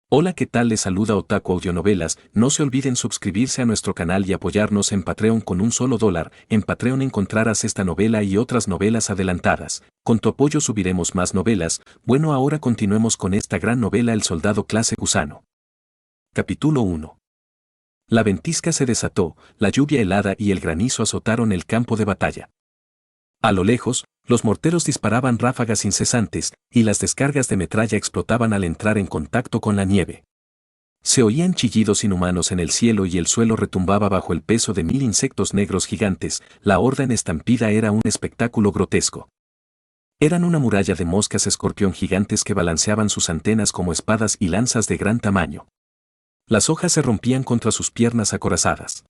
Hola, ¿qué tal? Les saluda Otaku Audionovelas. No se olviden suscribirse a nuestro canal y apoyarnos en Patreon con un solo $1. En Patreon encontrarás esta novela y otras novelas adelantadas. Con tu apoyo subiremos más novelas. Bueno, ahora continuemos con esta gran novela El soldado clase gusano. Capítulo 1. La ventisca se desató, la lluvia helada y el granizo azotaron el campo de batalla. A lo lejos, los morteros disparaban ráfagas incesantes, y las descargas de metralla explotaban al entrar en contacto con la nieve. Se oían chillidos inhumanos en el cielo y el suelo retumbaba bajo el peso de 1000 insectos negros gigantes. La horda en estampida era un espectáculo grotesco. Eran una muralla de moscas escorpión gigantes que balanceaban sus antenas como espadas y lanzas de gran tamaño. Las hojas se rompían contra sus piernas acorazadas.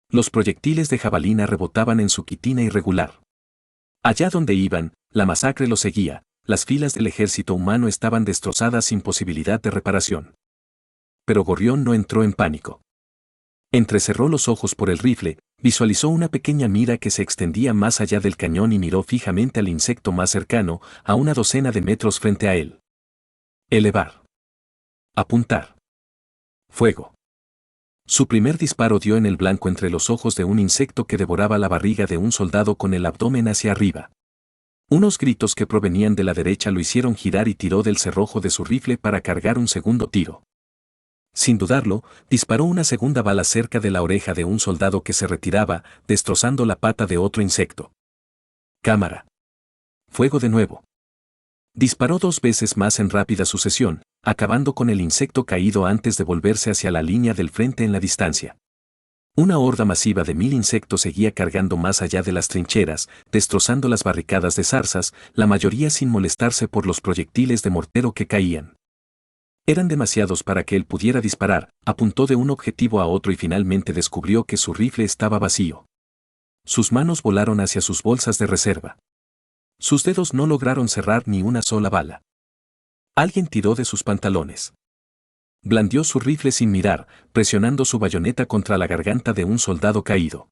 Los proyectiles de jabalina rebotaban en su quitina irregular. Allá donde iban, la masacre los seguía, las filas del ejército humano estaban destrozadas sin posibilidad de reparación. Pero Gorrión no entró en pánico. Entrecerró los ojos por el rifle, visualizó una pequeña mira que se extendía más allá del cañón y miró fijamente al insecto más cercano, a una docena de metros frente a él. Elevar. Apuntar. Fuego. Su primer disparo dio en el blanco entre los ojos de un insecto que devoraba la barriga de un soldado con el abdomen hacia arriba. Unos gritos que provenían de la derecha lo hicieron girar y tiró del cerrojo de su rifle para cargar un segundo tiro. Sin dudarlo, disparó una segunda bala cerca de la oreja de un soldado que se retiraba, destrozando la pata de otro insecto. Cámara. Fuego de nuevo. Disparó 2 veces más en rápida sucesión, acabando con el insecto caído antes de volverse hacia la línea del frente en la distancia. Una horda masiva de 1000 insectos seguía cargando más allá de las trincheras, destrozando las barricadas de zarzas, la mayoría sin molestarse por los proyectiles de mortero que caían. Eran demasiados para que él pudiera disparar, apuntó de un objetivo a otro y finalmente descubrió que su rifle estaba vacío. Sus manos volaron hacia sus bolsas de reserva. Sus dedos no lograron cerrar ni una sola bala. Alguien tiró de sus pantalones. Blandió su rifle sin mirar, presionando su bayoneta contra la garganta de un soldado caído.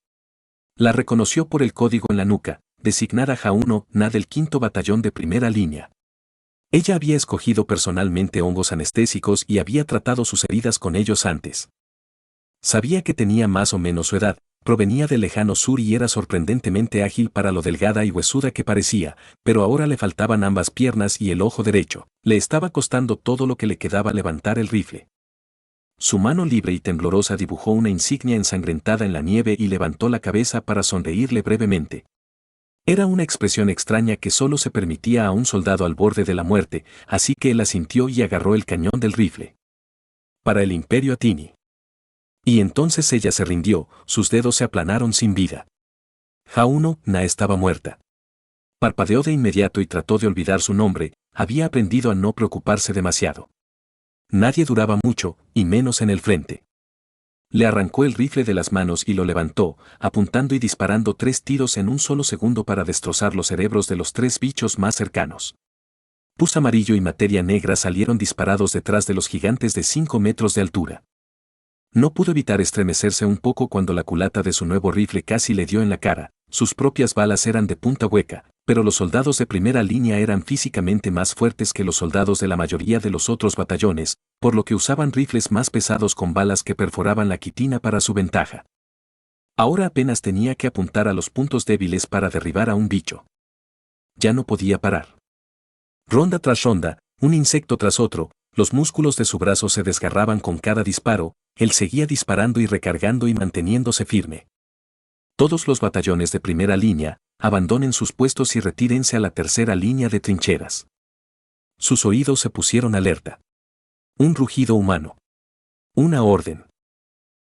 La reconoció por el código en la nuca, designada J1-Na del 5º Batallón de Primera Línea. Ella había escogido personalmente hongos anestésicos y había tratado sus heridas con ellos antes. Sabía que tenía más o menos su edad, provenía del lejano sur y era sorprendentemente ágil para lo delgada y huesuda que parecía, pero ahora le faltaban ambas piernas y el ojo derecho, le estaba costando todo lo que le quedaba levantar el rifle. Su mano libre y temblorosa dibujó una insignia ensangrentada en la nieve y levantó la cabeza para sonreírle brevemente. Era una expresión extraña que solo se permitía a un soldado al borde de la muerte, así que él asintió y agarró el cañón del rifle. Para el Imperio Atini. Y entonces ella se rindió, sus dedos se aplanaron sin vida. J1-Na estaba muerta. Parpadeó de inmediato y trató de olvidar su nombre, había aprendido a no preocuparse demasiado. Nadie duraba mucho, y menos en el frente. Le arrancó el rifle de las manos y lo levantó, apuntando y disparando 3 tiros en un solo segundo para destrozar los cerebros de los 3 bichos más cercanos. Pus amarillo y materia negra salieron disparados detrás de los gigantes de 5 metros de altura. No pudo evitar estremecerse un poco cuando la culata de su nuevo rifle casi le dio en la cara. Sus propias balas eran de punta hueca, pero los soldados de primera línea eran físicamente más fuertes que los soldados de la mayoría de los otros batallones, por lo que usaban rifles más pesados con balas que perforaban la quitina para su ventaja. Ahora apenas tenía que apuntar a los puntos débiles para derribar a un bicho. Ya no podía parar. Ronda tras ronda, un insecto tras otro, los músculos de su brazo se desgarraban con cada disparo, él seguía disparando y recargando y manteniéndose firme. Todos los batallones de primera línea, abandonen sus puestos y retírense a la tercera línea de trincheras. Sus oídos se pusieron alerta. Un rugido humano. Una orden.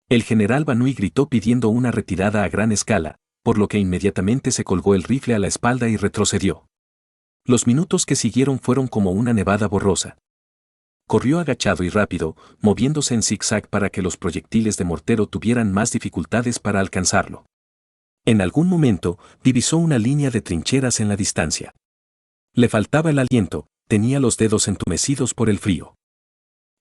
El general Banui gritó pidiendo una retirada a gran escala, por lo que inmediatamente se colgó el rifle a la espalda y retrocedió. Los minutos que siguieron fueron como una nevada borrosa. Corrió agachado y rápido, moviéndose en zigzag para que los proyectiles de mortero tuvieran más dificultades para alcanzarlo. En algún momento, divisó una línea de trincheras en la distancia. Le faltaba el aliento, tenía los dedos entumecidos por el frío.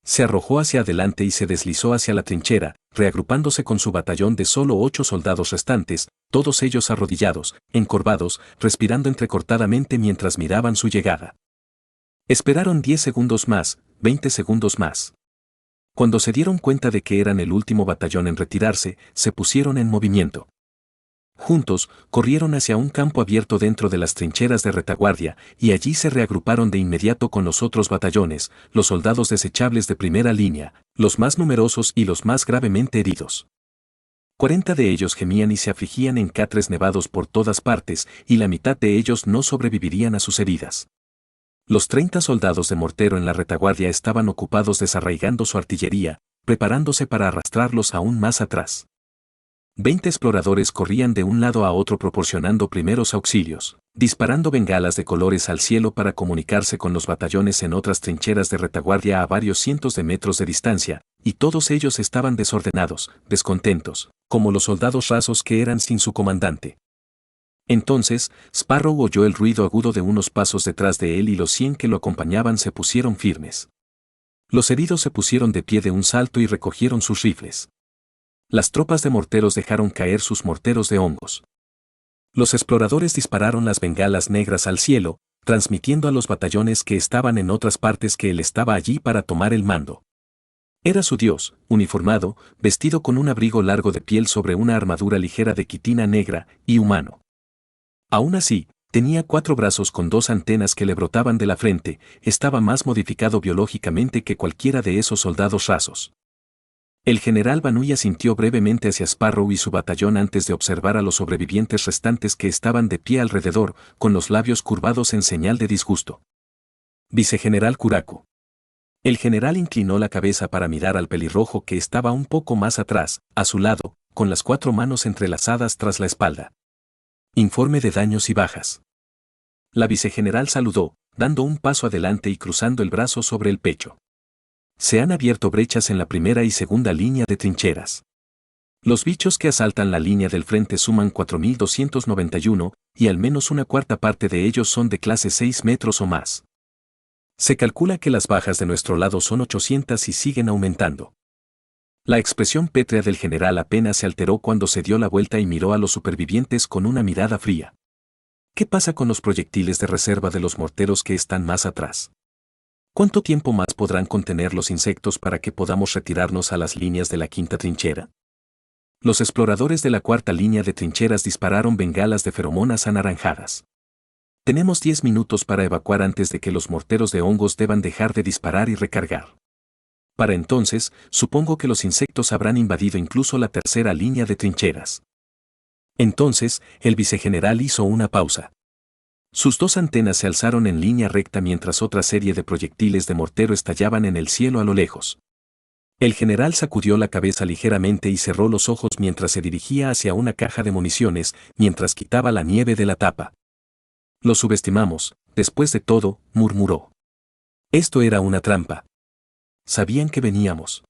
Se arrojó hacia adelante y se deslizó hacia la trinchera, reagrupándose con su batallón de solo 8 soldados restantes, todos ellos arrodillados, encorvados, respirando entrecortadamente mientras miraban su llegada. Esperaron 10 segundos más, 20 segundos más. Cuando se dieron cuenta de que eran el último batallón en retirarse, se pusieron en movimiento. Juntos, corrieron hacia un campo abierto dentro de las trincheras de retaguardia, y allí se reagruparon de inmediato con los otros batallones, los soldados desechables de primera línea, los más numerosos y los más gravemente heridos. 40 de ellos gemían y se afligían en catres nevados por todas partes, y la mitad de ellos no sobrevivirían a sus heridas. Los 30 soldados de mortero en la retaguardia estaban ocupados desarraigando su artillería, preparándose para arrastrarlos aún más atrás. 20 exploradores corrían de un lado a otro proporcionando primeros auxilios, disparando bengalas de colores al cielo para comunicarse con los batallones en otras trincheras de retaguardia a varios cientos de metros de distancia, y todos ellos estaban desordenados, descontentos, como los soldados rasos que eran sin su comandante. Entonces, Sparrow oyó el ruido agudo de unos pasos detrás de él y los 100 que lo acompañaban se pusieron firmes. Los heridos se pusieron de pie de un salto y recogieron sus rifles. Las tropas de morteros dejaron caer sus morteros de hongos. Los exploradores dispararon las bengalas negras al cielo, transmitiendo a los batallones que estaban en otras partes que él estaba allí para tomar el mando. Era su dios, uniformado, vestido con un abrigo largo de piel sobre una armadura ligera de quitina negra, y humano. Aún así, tenía 4 brazos con 2 antenas que le brotaban de la frente, estaba más modificado biológicamente que cualquiera de esos soldados rasos. El general Vanui asintió brevemente hacia Sparrow y su batallón antes de observar a los sobrevivientes restantes que estaban de pie alrededor, con los labios curvados en señal de disgusto. Vicegeneral Curaco. El general inclinó la cabeza para mirar al pelirrojo que estaba un poco más atrás, a su lado, con las 4 manos entrelazadas tras la espalda. Informe de daños y bajas. La vicegeneral saludó, dando un paso adelante y cruzando el brazo sobre el pecho. Se han abierto brechas en la primera y segunda línea de trincheras. Los bichos que asaltan la línea del frente suman 4.291, y al menos una cuarta parte de ellos son de clase 6 metros o más. Se calcula que las bajas de nuestro lado son 800 y siguen aumentando. La expresión pétrea del general apenas se alteró cuando se dio la vuelta y miró a los supervivientes con una mirada fría. ¿Qué pasa con los proyectiles de reserva de los morteros que están más atrás? ¿Cuánto tiempo más podrán contener los insectos para que podamos retirarnos a las líneas de la quinta trinchera? Los exploradores de la cuarta línea de trincheras dispararon bengalas de feromonas anaranjadas. Tenemos 10 minutos para evacuar antes de que los morteros de hongos deban dejar de disparar y recargar. Para entonces, supongo que los insectos habrán invadido incluso la tercera línea de trincheras. Entonces, el vicegeneral hizo una pausa. Sus 2 antenas se alzaron en línea recta mientras otra serie de proyectiles de mortero estallaban en el cielo a lo lejos. El general sacudió la cabeza ligeramente y cerró los ojos mientras se dirigía hacia una caja de municiones, mientras quitaba la nieve de la tapa. Lo subestimamos, después de todo, murmuró. Esto era una trampa. Sabían que veníamos.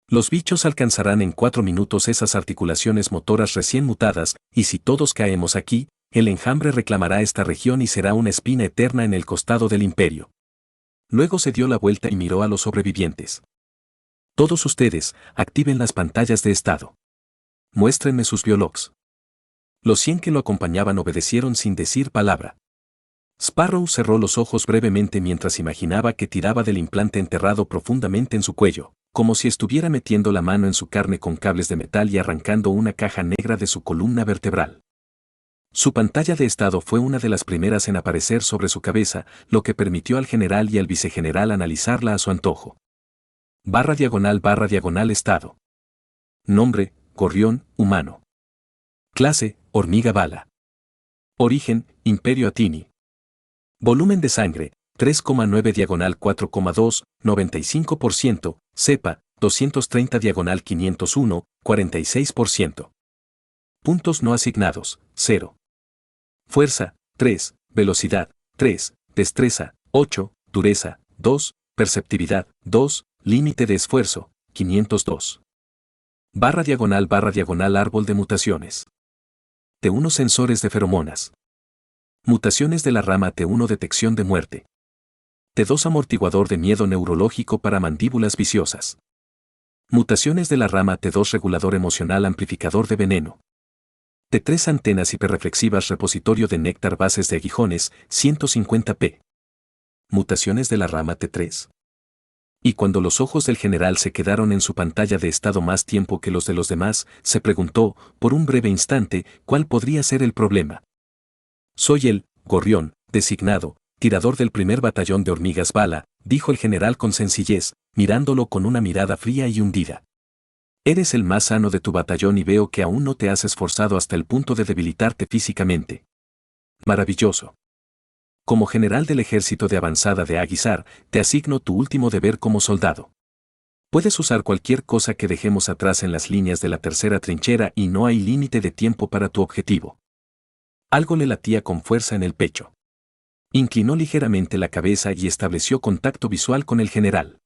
Los bichos alcanzarán en 4 minutos esas articulaciones motoras recién mutadas, y si todos caemos aquí, el enjambre reclamará esta región y será una espina eterna en el costado del imperio. Luego se dio la vuelta y miró a los sobrevivientes. Todos ustedes, activen las pantallas de estado. Muéstrenme sus biologs. Los 100 que lo acompañaban obedecieron sin decir palabra. Sparrow cerró los ojos brevemente mientras imaginaba que tiraba del implante enterrado profundamente en su cuello, como si estuviera metiendo la mano en su carne con cables de metal y arrancando una caja negra de su columna vertebral. Su pantalla de estado fue una de las primeras en aparecer sobre su cabeza, lo que permitió al general y al vicegeneral analizarla a su antojo. // estado. Nombre, gorrión, humano. Clase, hormiga bala. Origen, Imperio Atini. Volumen de sangre, 3,9 4,2, 95%, cepa, 230 501, 46%. Puntos no asignados, 0. Fuerza, 3, velocidad, 3, destreza, 8, dureza, 2, perceptividad, 2, límite de esfuerzo, 502. // árbol de mutaciones. T1 sensores de feromonas. Mutaciones de la rama T1 detección de muerte. T2 amortiguador de miedo neurológico para mandíbulas viciosas. Mutaciones de la rama T2 regulador emocional amplificador de veneno. T3 antenas hiperreflexivas repositorio de néctar bases de aguijones, 150p. Mutaciones de la rama T3. Y cuando los ojos del general se quedaron en su pantalla de estado más tiempo que los de los demás, se preguntó, por un breve instante, cuál podría ser el problema. Soy el Gorrión, designado, tirador del primer batallón de hormigas bala, dijo el general con sencillez, mirándolo con una mirada fría y hundida. Eres el más sano de tu batallón y veo que aún no te has esforzado hasta el punto de debilitarte físicamente. Maravilloso. Como general del ejército de avanzada de Aguizar, te asigno tu último deber como soldado. Puedes usar cualquier cosa que dejemos atrás en las líneas de la tercera trinchera y no hay límite de tiempo para tu objetivo. Algo le latía con fuerza en el pecho. Inclinó ligeramente la cabeza y estableció contacto visual con el general.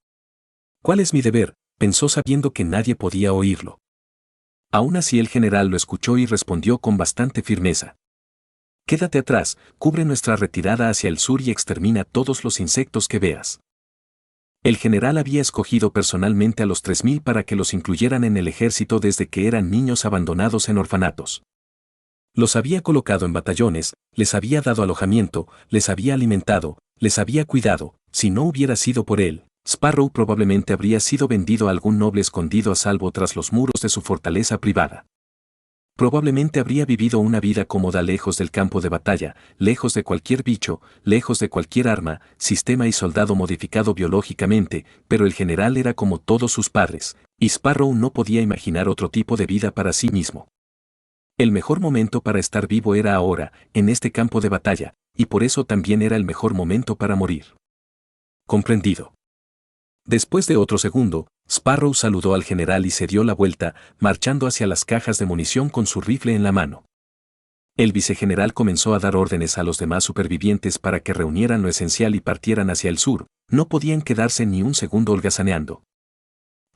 ¿Cuál es mi deber?, pensó sabiendo que nadie podía oírlo. Aún así el general lo escuchó y respondió con bastante firmeza. Quédate atrás, cubre nuestra retirada hacia el sur y extermina todos los insectos que veas. El general había escogido personalmente a los 3000 para que los incluyeran en el ejército desde que eran niños abandonados en orfanatos. Los había colocado en batallones, les había dado alojamiento, les había alimentado, les había cuidado. Si no hubiera sido por él, Sparrow probablemente habría sido vendido a algún noble escondido a salvo tras los muros de su fortaleza privada. Probablemente habría vivido una vida cómoda lejos del campo de batalla, lejos de cualquier bicho, lejos de cualquier arma, sistema y soldado modificado biológicamente, pero el general era como todos sus padres, y Sparrow no podía imaginar otro tipo de vida para sí mismo. El mejor momento para estar vivo era ahora, en este campo de batalla, y por eso también era el mejor momento para morir. Comprendido. Después de otro segundo, Sparrow saludó al general y se dio la vuelta, marchando hacia las cajas de munición con su rifle en la mano. El vicegeneral comenzó a dar órdenes a los demás supervivientes para que reunieran lo esencial y partieran hacia el sur. No podían quedarse ni un segundo holgazaneando.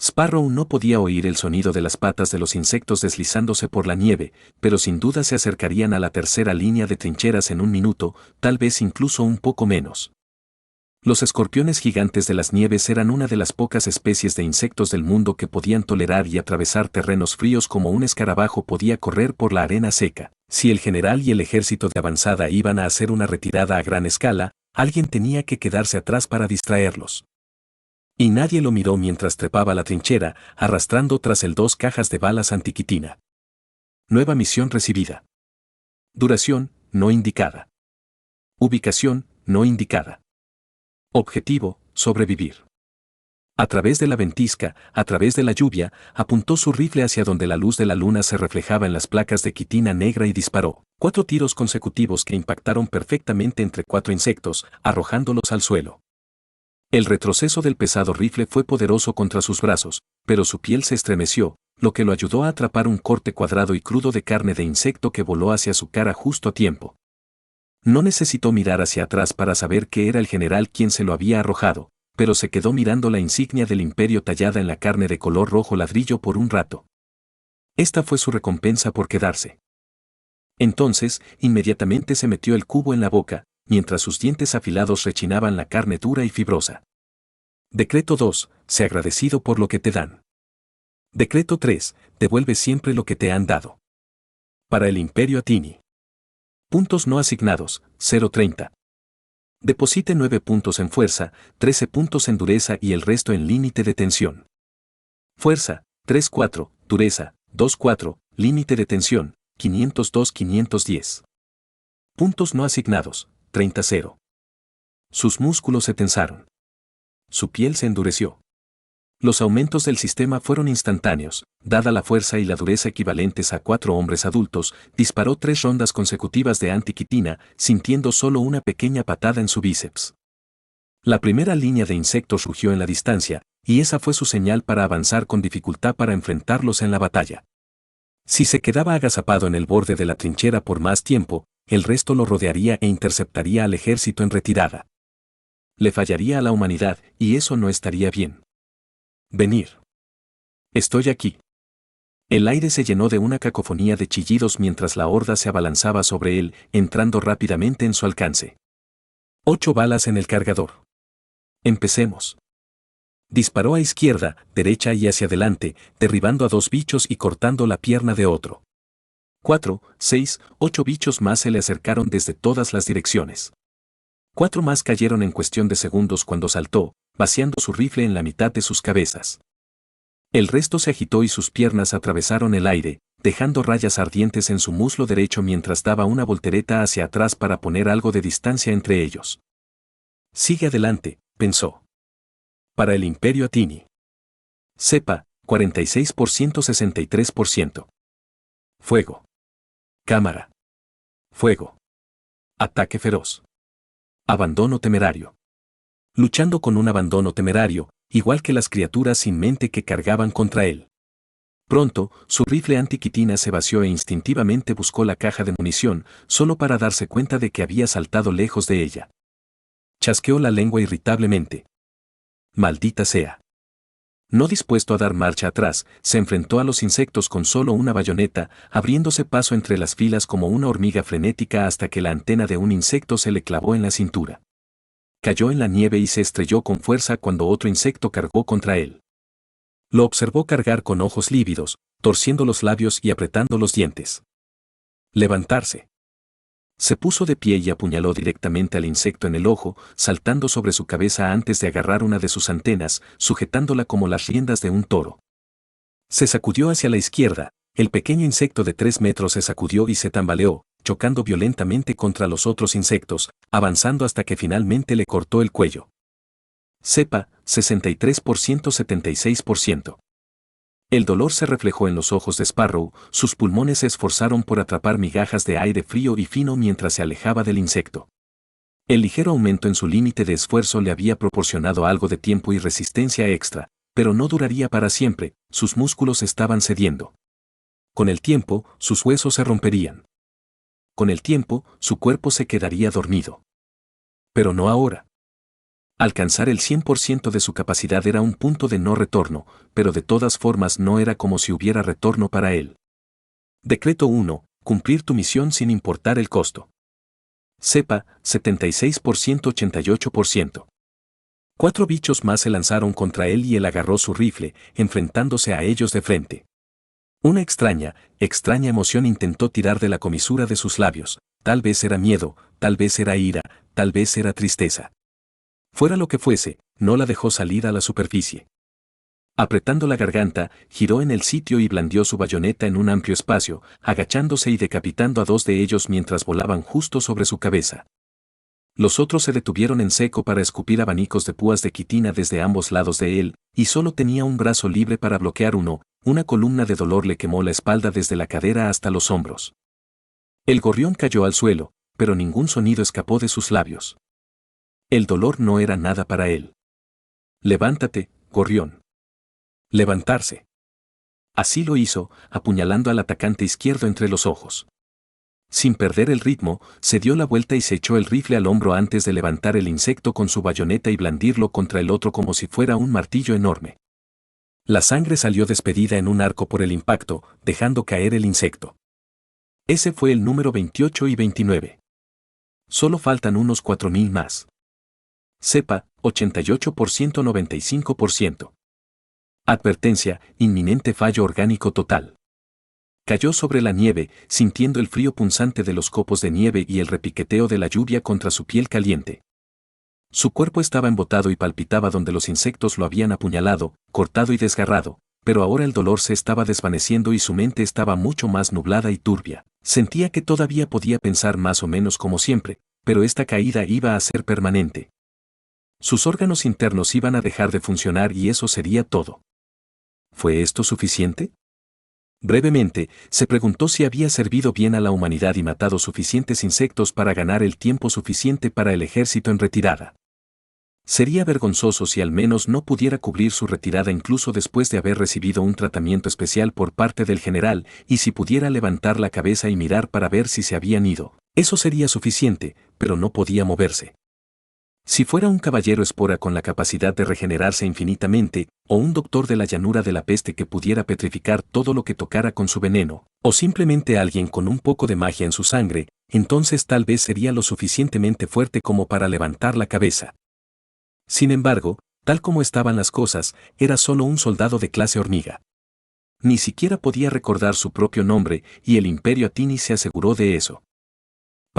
Sparrow no podía oír el sonido de las patas de los insectos deslizándose por la nieve, pero sin duda se acercarían a la tercera línea de trincheras en un minuto, tal vez incluso un poco menos. Los escorpiones gigantes de las nieves eran una de las pocas especies de insectos del mundo que podían tolerar y atravesar terrenos fríos como un escarabajo podía correr por la arena seca. Si el general y el ejército de avanzada iban a hacer una retirada a gran escala, alguien tenía que quedarse atrás para distraerlos. Y nadie lo miró mientras trepaba la trinchera, arrastrando tras él 2 cajas de balas antiquitina. Nueva misión recibida. Duración, no indicada. Ubicación, no indicada. Objetivo, sobrevivir. A través de la ventisca, a través de la lluvia, apuntó su rifle hacia donde la luz de la luna se reflejaba en las placas de quitina negra y disparó 4 tiros consecutivos que impactaron perfectamente entre 4 insectos, arrojándolos al suelo. El retroceso del pesado rifle fue poderoso contra sus brazos, pero su piel se estremeció, lo que lo ayudó a atrapar un corte cuadrado y crudo de carne de insecto que voló hacia su cara justo a tiempo. No necesitó mirar hacia atrás para saber que era el general quien se lo había arrojado, pero se quedó mirando la insignia del imperio tallada en la carne de color rojo ladrillo por un rato. Esta fue su recompensa por quedarse. Entonces, inmediatamente se metió el cubo en la boca, mientras sus dientes afilados rechinaban la carne dura y fibrosa. Decreto 2. Sé agradecido por lo que te dan. Decreto 3. Devuelve siempre lo que te han dado. Para el Imperio Atini. Puntos no asignados, 0.30. Deposite 9 puntos en fuerza, 13 puntos en dureza y el resto en límite de tensión. Fuerza, 3.4, dureza, 2.4, límite de tensión, 502-510. Puntos no asignados, 30-0. Sus músculos se tensaron. Su piel se endureció. Los aumentos del sistema fueron instantáneos. Dada la fuerza y la dureza equivalentes a 4 hombres adultos, disparó 3 rondas consecutivas de antiquitina, sintiendo solo una pequeña patada en su bíceps. La primera línea de insectos rugió en la distancia, y esa fue su señal para avanzar con dificultad para enfrentarlos en la batalla. Si se quedaba agazapado en el borde de la trinchera por más tiempo, el resto lo rodearía e interceptaría al ejército en retirada. Le fallaría a la humanidad, y eso no estaría bien. Venir. Estoy aquí. El aire se llenó de una cacofonía de chillidos mientras la horda se abalanzaba sobre él, entrando rápidamente en su alcance. 8 balas en el cargador. Empecemos. Disparó a izquierda, derecha y hacia adelante, derribando a 2 bichos y cortando la pierna de otro. 4, 6, 8 bichos más se le acercaron desde todas las direcciones. 4 más cayeron en cuestión de segundos cuando saltó, vaciando su rifle en la mitad de sus cabezas. El resto se agitó y sus piernas atravesaron el aire, dejando rayas ardientes en su muslo derecho mientras daba una voltereta hacia atrás para poner algo de distancia entre ellos. Sigue adelante, pensó. Para el Imperio Atini. Cepa, 46% 63%. Fuego. Cámara. Fuego. Ataque feroz. Abandono temerario. Luchando con un abandono temerario, igual que las criaturas sin mente que cargaban contra él. Pronto, su rifle antiquitina se vació e instintivamente buscó la caja de munición, solo para darse cuenta de que había saltado lejos de ella. Chasqueó la lengua irritablemente. Maldita sea. No dispuesto a dar marcha atrás, se enfrentó a los insectos con solo una bayoneta, abriéndose paso entre las filas como una hormiga frenética hasta que la antena de un insecto se le clavó en la cintura. Cayó en la nieve y se estrelló con fuerza cuando otro insecto cargó contra él. Lo observó cargar con ojos lívidos, torciendo los labios y apretando los dientes. Levantarse. Se puso de pie y apuñaló directamente al insecto en el ojo, saltando sobre su cabeza antes de agarrar una de sus antenas, sujetándola como las riendas de un toro. Se sacudió hacia la izquierda, el pequeño insecto de 3 metros se sacudió y se tambaleó, chocando violentamente contra los otros insectos, avanzando hasta que finalmente le cortó el cuello. Cepa, 63% 76%. El dolor se reflejó en los ojos de Sparrow, sus pulmones se esforzaron por atrapar migajas de aire frío y fino mientras se alejaba del insecto. El ligero aumento en su límite de esfuerzo le había proporcionado algo de tiempo y resistencia extra, pero no duraría para siempre, sus músculos estaban cediendo. Con el tiempo, sus huesos se romperían. Con el tiempo, su cuerpo se quedaría dormido. Pero no ahora. Alcanzar el 100% de su capacidad era un punto de no retorno, pero de todas formas no era como si hubiera retorno para él. Decreto 1. Cumplir tu misión sin importar el costo. Cepa, 76% 88%. 4 bichos más se lanzaron contra él y él agarró su rifle, enfrentándose a ellos de frente. Una extraña emoción intentó tirar de la comisura de sus labios, tal vez era miedo, tal vez era ira, tal vez era tristeza. Fuera lo que fuese, no la dejó salir a la superficie. Apretando la garganta, giró en el sitio y blandió su bayoneta en un amplio espacio, agachándose y decapitando a 2 de ellos mientras volaban justo sobre su cabeza. Los otros se detuvieron en seco para escupir abanicos de púas de quitina desde ambos lados de él, y solo tenía un brazo libre para bloquear uno. Una columna de dolor le quemó la espalda desde la cadera hasta los hombros. El gorrión cayó al suelo, pero ningún sonido escapó de sus labios. El dolor no era nada para él. Levántate, gorrión. Levantarse. Así lo hizo, apuñalando al atacante izquierdo entre los ojos. Sin perder el ritmo, se dio la vuelta y se echó el rifle al hombro antes de levantar el insecto con su bayoneta y blandirlo contra el otro como si fuera un martillo enorme. La sangre salió despedida en un arco por el impacto, dejando caer el insecto. Ese fue el número 28 y 29. Solo faltan unos 4000 más. Cepa, 88% 95%. Advertencia, inminente fallo orgánico total. Cayó sobre la nieve, sintiendo el frío punzante de los copos de nieve y el repiqueteo de la lluvia contra su piel caliente. Su cuerpo estaba embotado y palpitaba donde los insectos lo habían apuñalado, cortado y desgarrado, pero ahora el dolor se estaba desvaneciendo y su mente estaba mucho más nublada y turbia. Sentía que todavía podía pensar más o menos como siempre, pero esta caída iba a ser permanente. Sus órganos internos iban a dejar de funcionar y eso sería todo. ¿Fue esto suficiente? Brevemente, se preguntó si había servido bien a la humanidad y matado suficientes insectos para ganar el tiempo suficiente para el ejército en retirada. Sería vergonzoso si al menos no pudiera cubrir su retirada incluso después de haber recibido un tratamiento especial por parte del general, y si pudiera levantar la cabeza y mirar para ver si se habían ido. Eso sería suficiente, pero no podía moverse. Si fuera un caballero espora con la capacidad de regenerarse infinitamente, o un doctor de la llanura de la peste que pudiera petrificar todo lo que tocara con su veneno, o simplemente alguien con un poco de magia en su sangre, entonces tal vez sería lo suficientemente fuerte como para levantar la cabeza. Sin embargo, tal como estaban las cosas, era solo un soldado de clase hormiga. Ni siquiera podía recordar su propio nombre, y el Imperio Atini se aseguró de eso.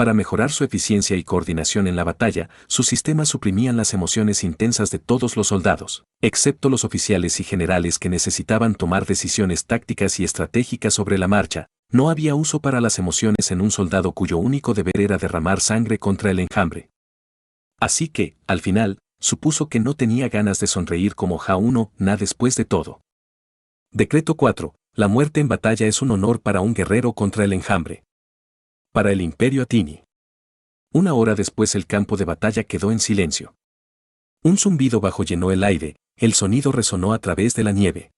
Para mejorar su eficiencia y coordinación en la batalla, sus sistemas suprimían las emociones intensas de todos los soldados, excepto los oficiales y generales que necesitaban tomar decisiones tácticas y estratégicas sobre la marcha. No había uso para las emociones en un soldado cuyo único deber era derramar sangre contra el enjambre. Así que, al final, supuso que no tenía ganas de sonreír como Ja-1 después de todo. Decreto 4. La muerte en batalla es un honor para un guerrero contra el enjambre. Para el Imperio Atini. 1 hora después el campo de batalla quedó en silencio. Un zumbido bajo llenó el aire, el sonido resonó a través de la nieve.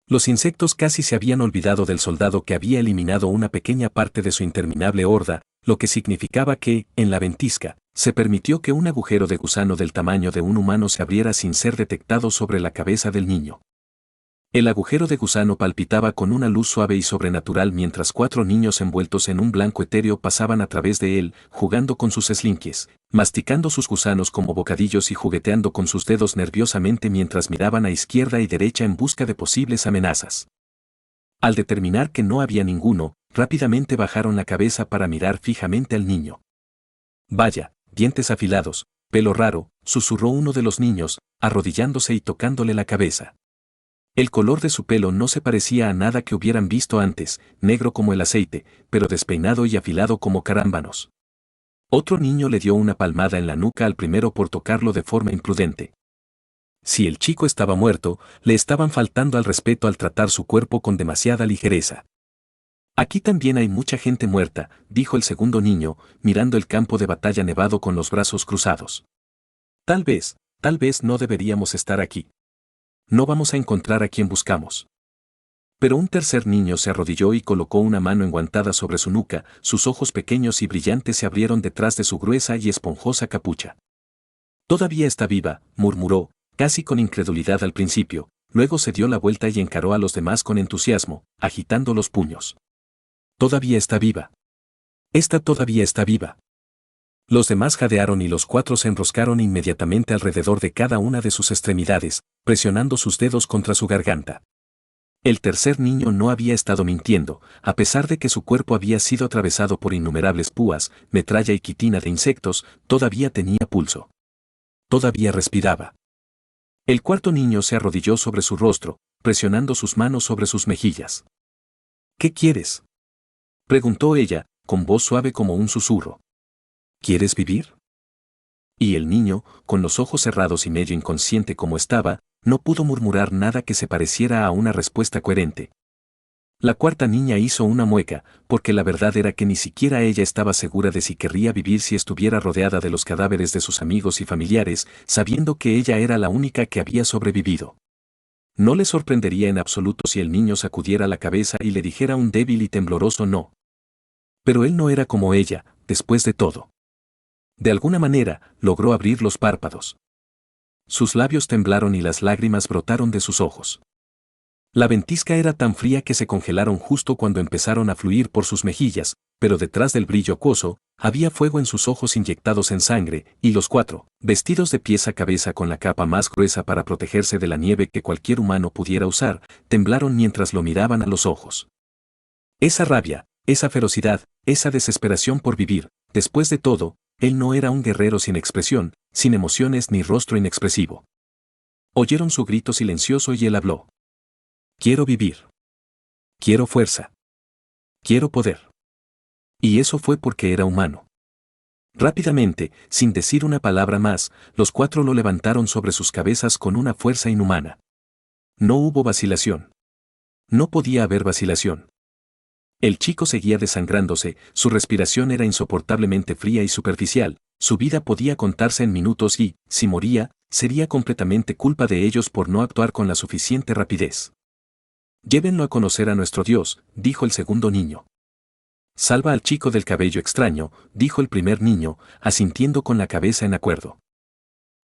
Los insectos casi se habían olvidado del soldado que había eliminado una pequeña parte de su interminable horda, lo que significaba que, en la ventisca, se permitió que un agujero de gusano del tamaño de un humano se abriera sin ser detectado sobre la cabeza del niño. El agujero de gusano palpitaba con una luz suave y sobrenatural mientras 4 niños envueltos en un blanco etéreo pasaban a través de él, jugando con sus eslinques, masticando sus gusanos como bocadillos y jugueteando con sus dedos nerviosamente mientras miraban a izquierda y derecha en busca de posibles amenazas. Al determinar que no había ninguno, rápidamente bajaron la cabeza para mirar fijamente al niño. Vaya, dientes afilados, pelo raro, susurró uno de los niños, arrodillándose y tocándole la cabeza. El color de su pelo no se parecía a nada que hubieran visto antes, negro como el aceite, pero despeinado y afilado como carámbanos. Otro niño le dio una palmada en la nuca al primero por tocarlo de forma imprudente. Si el chico estaba muerto, le estaban faltando al respeto al tratar su cuerpo con demasiada ligereza. Aquí también hay mucha gente muerta, dijo el segundo niño, mirando el campo de batalla nevado con los brazos cruzados. Tal vez no deberíamos estar aquí. No vamos a encontrar a quien buscamos. Pero un tercer niño se arrodilló y colocó una mano enguantada sobre su nuca, sus ojos pequeños y brillantes se abrieron detrás de su gruesa y esponjosa capucha. Todavía está viva, murmuró, casi con incredulidad al principio, luego se dio la vuelta y encaró a los demás con entusiasmo, agitando los puños. Todavía está viva. Esta todavía está viva. Los demás jadearon y los 4 se enroscaron inmediatamente alrededor de cada una de sus extremidades, presionando sus dedos contra su garganta. El tercer niño no había estado mintiendo, a pesar de que su cuerpo había sido atravesado por innumerables púas, metralla y quitina de insectos, todavía tenía pulso. Todavía respiraba. El cuarto niño se arrodilló sobre su rostro, presionando sus manos sobre sus mejillas. ¿Qué quieres?, preguntó ella, con voz suave como un susurro. ¿Quieres vivir? Y el niño, con los ojos cerrados y medio inconsciente como estaba, no pudo murmurar nada que se pareciera a una respuesta coherente. La cuarta niña hizo una mueca, porque la verdad era que ni siquiera ella estaba segura de si querría vivir si estuviera rodeada de los cadáveres de sus amigos y familiares, sabiendo que ella era la única que había sobrevivido. No le sorprendería en absoluto si el niño sacudiera la cabeza y le dijera un débil y tembloroso no. Pero él no era como ella, después de todo. De alguna manera, logró abrir los párpados. Sus labios temblaron y las lágrimas brotaron de sus ojos. La ventisca era tan fría que se congelaron justo cuando empezaron a fluir por sus mejillas, pero detrás del brillo acuoso, había fuego en sus ojos inyectados en sangre, y los 4, vestidos de pies a cabeza con la capa más gruesa para protegerse de la nieve que cualquier humano pudiera usar, temblaron mientras lo miraban a los ojos. Esa rabia, esa ferocidad, esa desesperación por vivir, después de todo, él no era un guerrero sin expresión, sin emociones ni rostro inexpresivo. Oyeron su grito silencioso y él habló. Quiero vivir. Quiero fuerza. Quiero poder. Y eso fue porque era humano. Rápidamente, sin decir una palabra más, los 4 lo levantaron sobre sus cabezas con una fuerza inhumana. No hubo vacilación. No podía haber vacilación. El chico seguía desangrándose, su respiración era insoportablemente fría y superficial, su vida podía contarse en minutos y, si moría, sería completamente culpa de ellos por no actuar con la suficiente rapidez. Llévenlo a conocer a nuestro Dios, dijo el segundo niño. Salva al chico del cabello extraño, dijo el primer niño, asintiendo con la cabeza en acuerdo.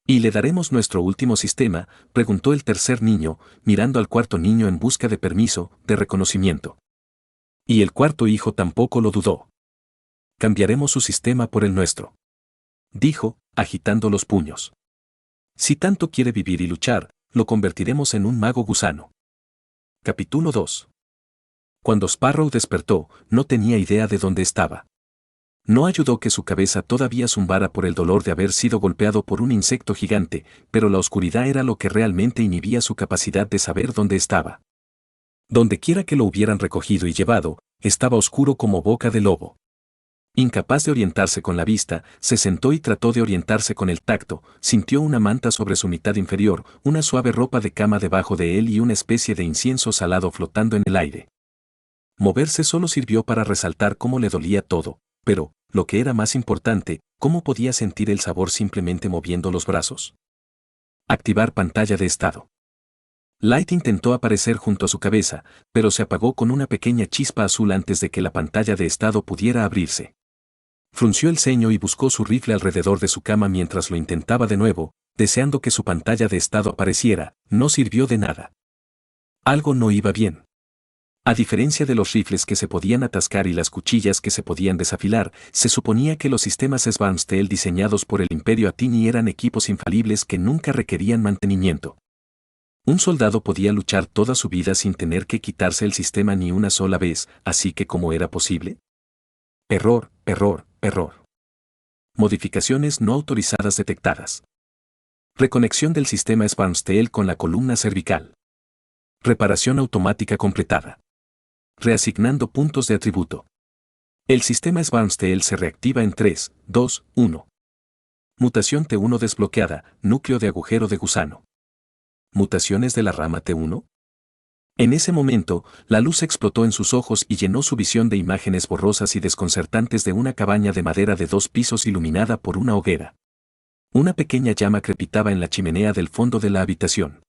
¿Y le daremos nuestro último sistema?, preguntó el tercer niño, mirando al cuarto niño en busca de permiso, de reconocimiento. Y el cuarto hijo tampoco lo dudó. Cambiaremos su sistema por el nuestro, dijo, agitando los puños. Si tanto quiere vivir y luchar, lo convertiremos en un mago gusano. Capítulo 2. Cuando Sparrow despertó, no tenía idea de dónde estaba. No ayudó que su cabeza todavía zumbara por el dolor de haber sido golpeado por un insecto gigante, pero la oscuridad era lo que realmente inhibía su capacidad de saber dónde estaba. Dondequiera que lo hubieran recogido y llevado, estaba oscuro como boca de lobo. Incapaz de orientarse con la vista, se sentó y trató de orientarse con el tacto, sintió una manta sobre su mitad inferior, una suave ropa de cama debajo de él y una especie de incienso salado flotando en el aire. Moverse solo sirvió para resaltar cómo le dolía todo, pero, lo que era más importante, cómo podía sentir el sabor simplemente moviendo los brazos. Activar pantalla de estado. Light intentó aparecer junto a su cabeza, pero se apagó con una pequeña chispa azul antes de que la pantalla de estado pudiera abrirse. Frunció el ceño y buscó su rifle alrededor de su cama mientras lo intentaba de nuevo, deseando que su pantalla de estado apareciera. No sirvió de nada. Algo no iba bien. A diferencia de los rifles que se podían atascar y las cuchillas que se podían desafilar, se suponía que los sistemas Svarmsteel diseñados por el Imperio Atini eran equipos infalibles que nunca requerían mantenimiento. Un soldado podía luchar toda su vida sin tener que quitarse el sistema ni una sola vez, así que ¿cómo era posible? Error, error, error. Modificaciones no autorizadas detectadas. Reconexión del sistema Svarmsteel con la columna cervical. Reparación automática completada. Reasignando puntos de atributo. El sistema Svarmsteel se reactiva en 3, 2, 1. Mutación T1 desbloqueada, núcleo de agujero de gusano. ¿Mutaciones de la rama T1? En ese momento, la luz explotó en sus ojos y llenó su visión de imágenes borrosas y desconcertantes de una cabaña de madera de 2 pisos iluminada por una hoguera. Una pequeña llama crepitaba en la chimenea del fondo de la habitación.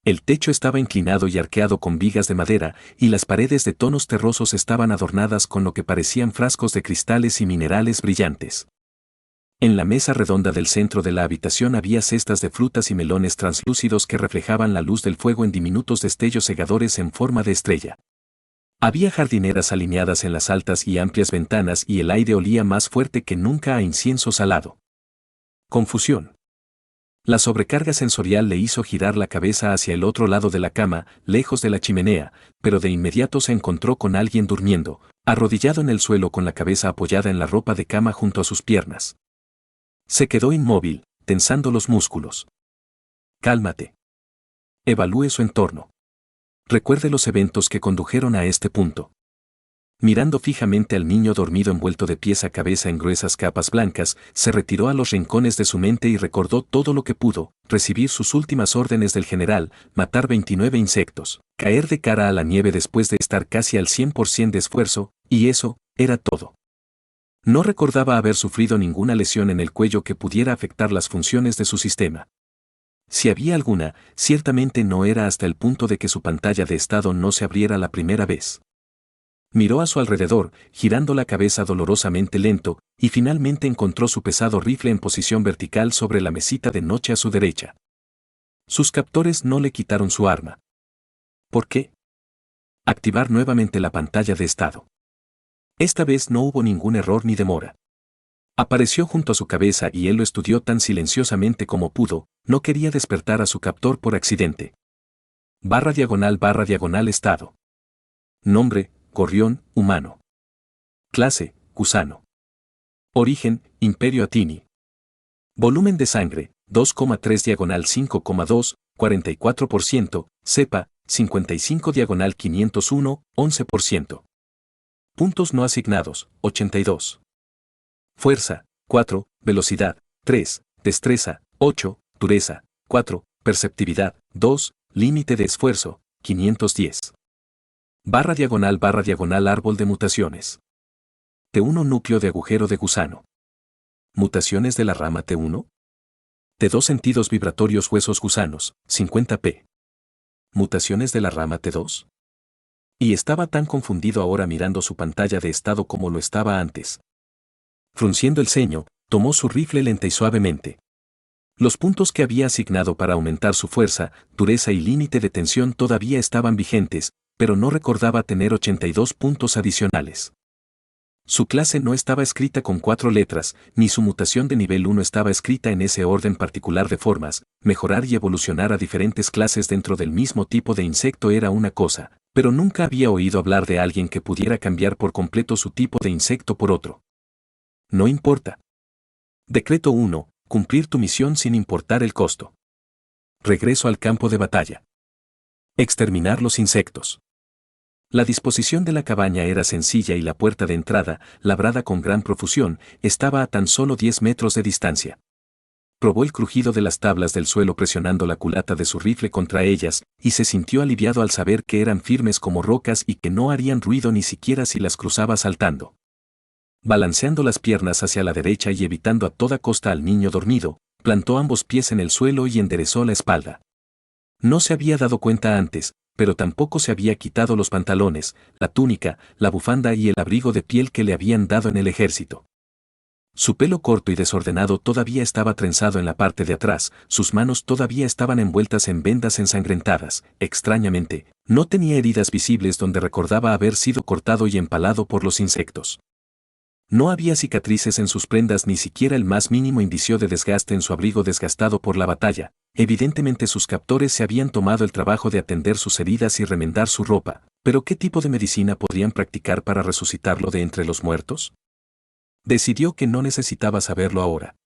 El techo estaba inclinado y arqueado con vigas de madera, y las paredes de tonos terrosos estaban adornadas con lo que parecían frascos de cristales y minerales brillantes. En la mesa redonda del centro de la habitación había cestas de frutas y melones translúcidos que reflejaban la luz del fuego en diminutos destellos cegadores en forma de estrella. Había jardineras alineadas en las altas y amplias ventanas y el aire olía más fuerte que nunca a incienso salado. Confusión. La sobrecarga sensorial le hizo girar la cabeza hacia el otro lado de la cama, lejos de la chimenea, pero de inmediato se encontró con alguien durmiendo, arrodillado en el suelo con la cabeza apoyada en la ropa de cama junto a sus piernas. Se quedó inmóvil, tensando los músculos. Cálmate. Evalúe su entorno. Recuerde los eventos que condujeron a este punto. Mirando fijamente al niño dormido envuelto de pies a cabeza en gruesas capas blancas, se retiró a los rincones de su mente y recordó todo lo que pudo: recibir sus últimas órdenes del general, matar 29 insectos, caer de cara a la nieve después de estar casi al 100% de esfuerzo, y eso era todo. No recordaba haber sufrido ninguna lesión en el cuello que pudiera afectar las funciones de su sistema. Si había alguna, ciertamente no era hasta el punto de que su pantalla de estado no se abriera la primera vez. Miró a su alrededor, girando la cabeza dolorosamente lento, y finalmente encontró su pesado rifle en posición vertical sobre la mesita de noche a su derecha. Sus captores no le quitaron su arma. ¿Por qué? Activar nuevamente la pantalla de estado. Esta vez no hubo ningún error ni demora. Apareció junto a su cabeza y él lo estudió tan silenciosamente como pudo. No quería despertar a su captor por accidente. // estado. Nombre: gorrión, humano. Clase: gusano. Origen: Imperio Atini. Volumen de sangre: 2,3/5,2, 44%, cepa: 55/501, 11%. Puntos no asignados: 82. Fuerza: 4, velocidad: 3, destreza: 8, dureza: 4, perceptividad: 2, límite de esfuerzo: 510. // árbol de mutaciones. T1 núcleo de agujero de gusano. Mutaciones de la rama T1. T2 sentidos vibratorios huesos gusanos, 50p. Mutaciones de la rama T2. Y estaba tan confundido ahora mirando su pantalla de estado como lo estaba antes. Frunciendo el ceño, tomó su rifle lenta y suavemente. Los puntos que había asignado para aumentar su fuerza, dureza y límite de tensión todavía estaban vigentes, pero no recordaba tener 82 puntos adicionales. Su clase no estaba escrita con 4 letras, ni su mutación de nivel 1 estaba escrita en ese orden particular de formas. Mejorar y evolucionar a diferentes clases dentro del mismo tipo de insecto era una cosa, pero nunca había oído hablar de alguien que pudiera cambiar por completo su tipo de insecto por otro. No importa. Decreto 1. Cumplir tu misión sin importar el costo. Regreso al campo de batalla. Exterminar los insectos. La disposición de la cabaña era sencilla y la puerta de entrada, labrada con gran profusión, estaba a tan solo 10 metros de distancia. Probó el crujido de las tablas del suelo presionando la culata de su rifle contra ellas, y se sintió aliviado al saber que eran firmes como rocas y que no harían ruido ni siquiera si las cruzaba saltando. Balanceando las piernas hacia la derecha y evitando a toda costa al niño dormido, plantó ambos pies en el suelo y enderezó la espalda. No se había dado cuenta antes, pero tampoco se había quitado los pantalones, la túnica, la bufanda y el abrigo de piel que le habían dado en el ejército. Su pelo corto y desordenado todavía estaba trenzado en la parte de atrás, sus manos todavía estaban envueltas en vendas ensangrentadas. Extrañamente, no tenía heridas visibles donde recordaba haber sido cortado y empalado por los insectos. No había cicatrices en sus prendas ni siquiera el más mínimo indicio de desgaste en su abrigo desgastado por la batalla. Evidentemente sus captores se habían tomado el trabajo de atender sus heridas y remendar su ropa, pero ¿qué tipo de medicina podrían practicar para resucitarlo de entre los muertos? Decidió que no necesitaba saberlo ahora.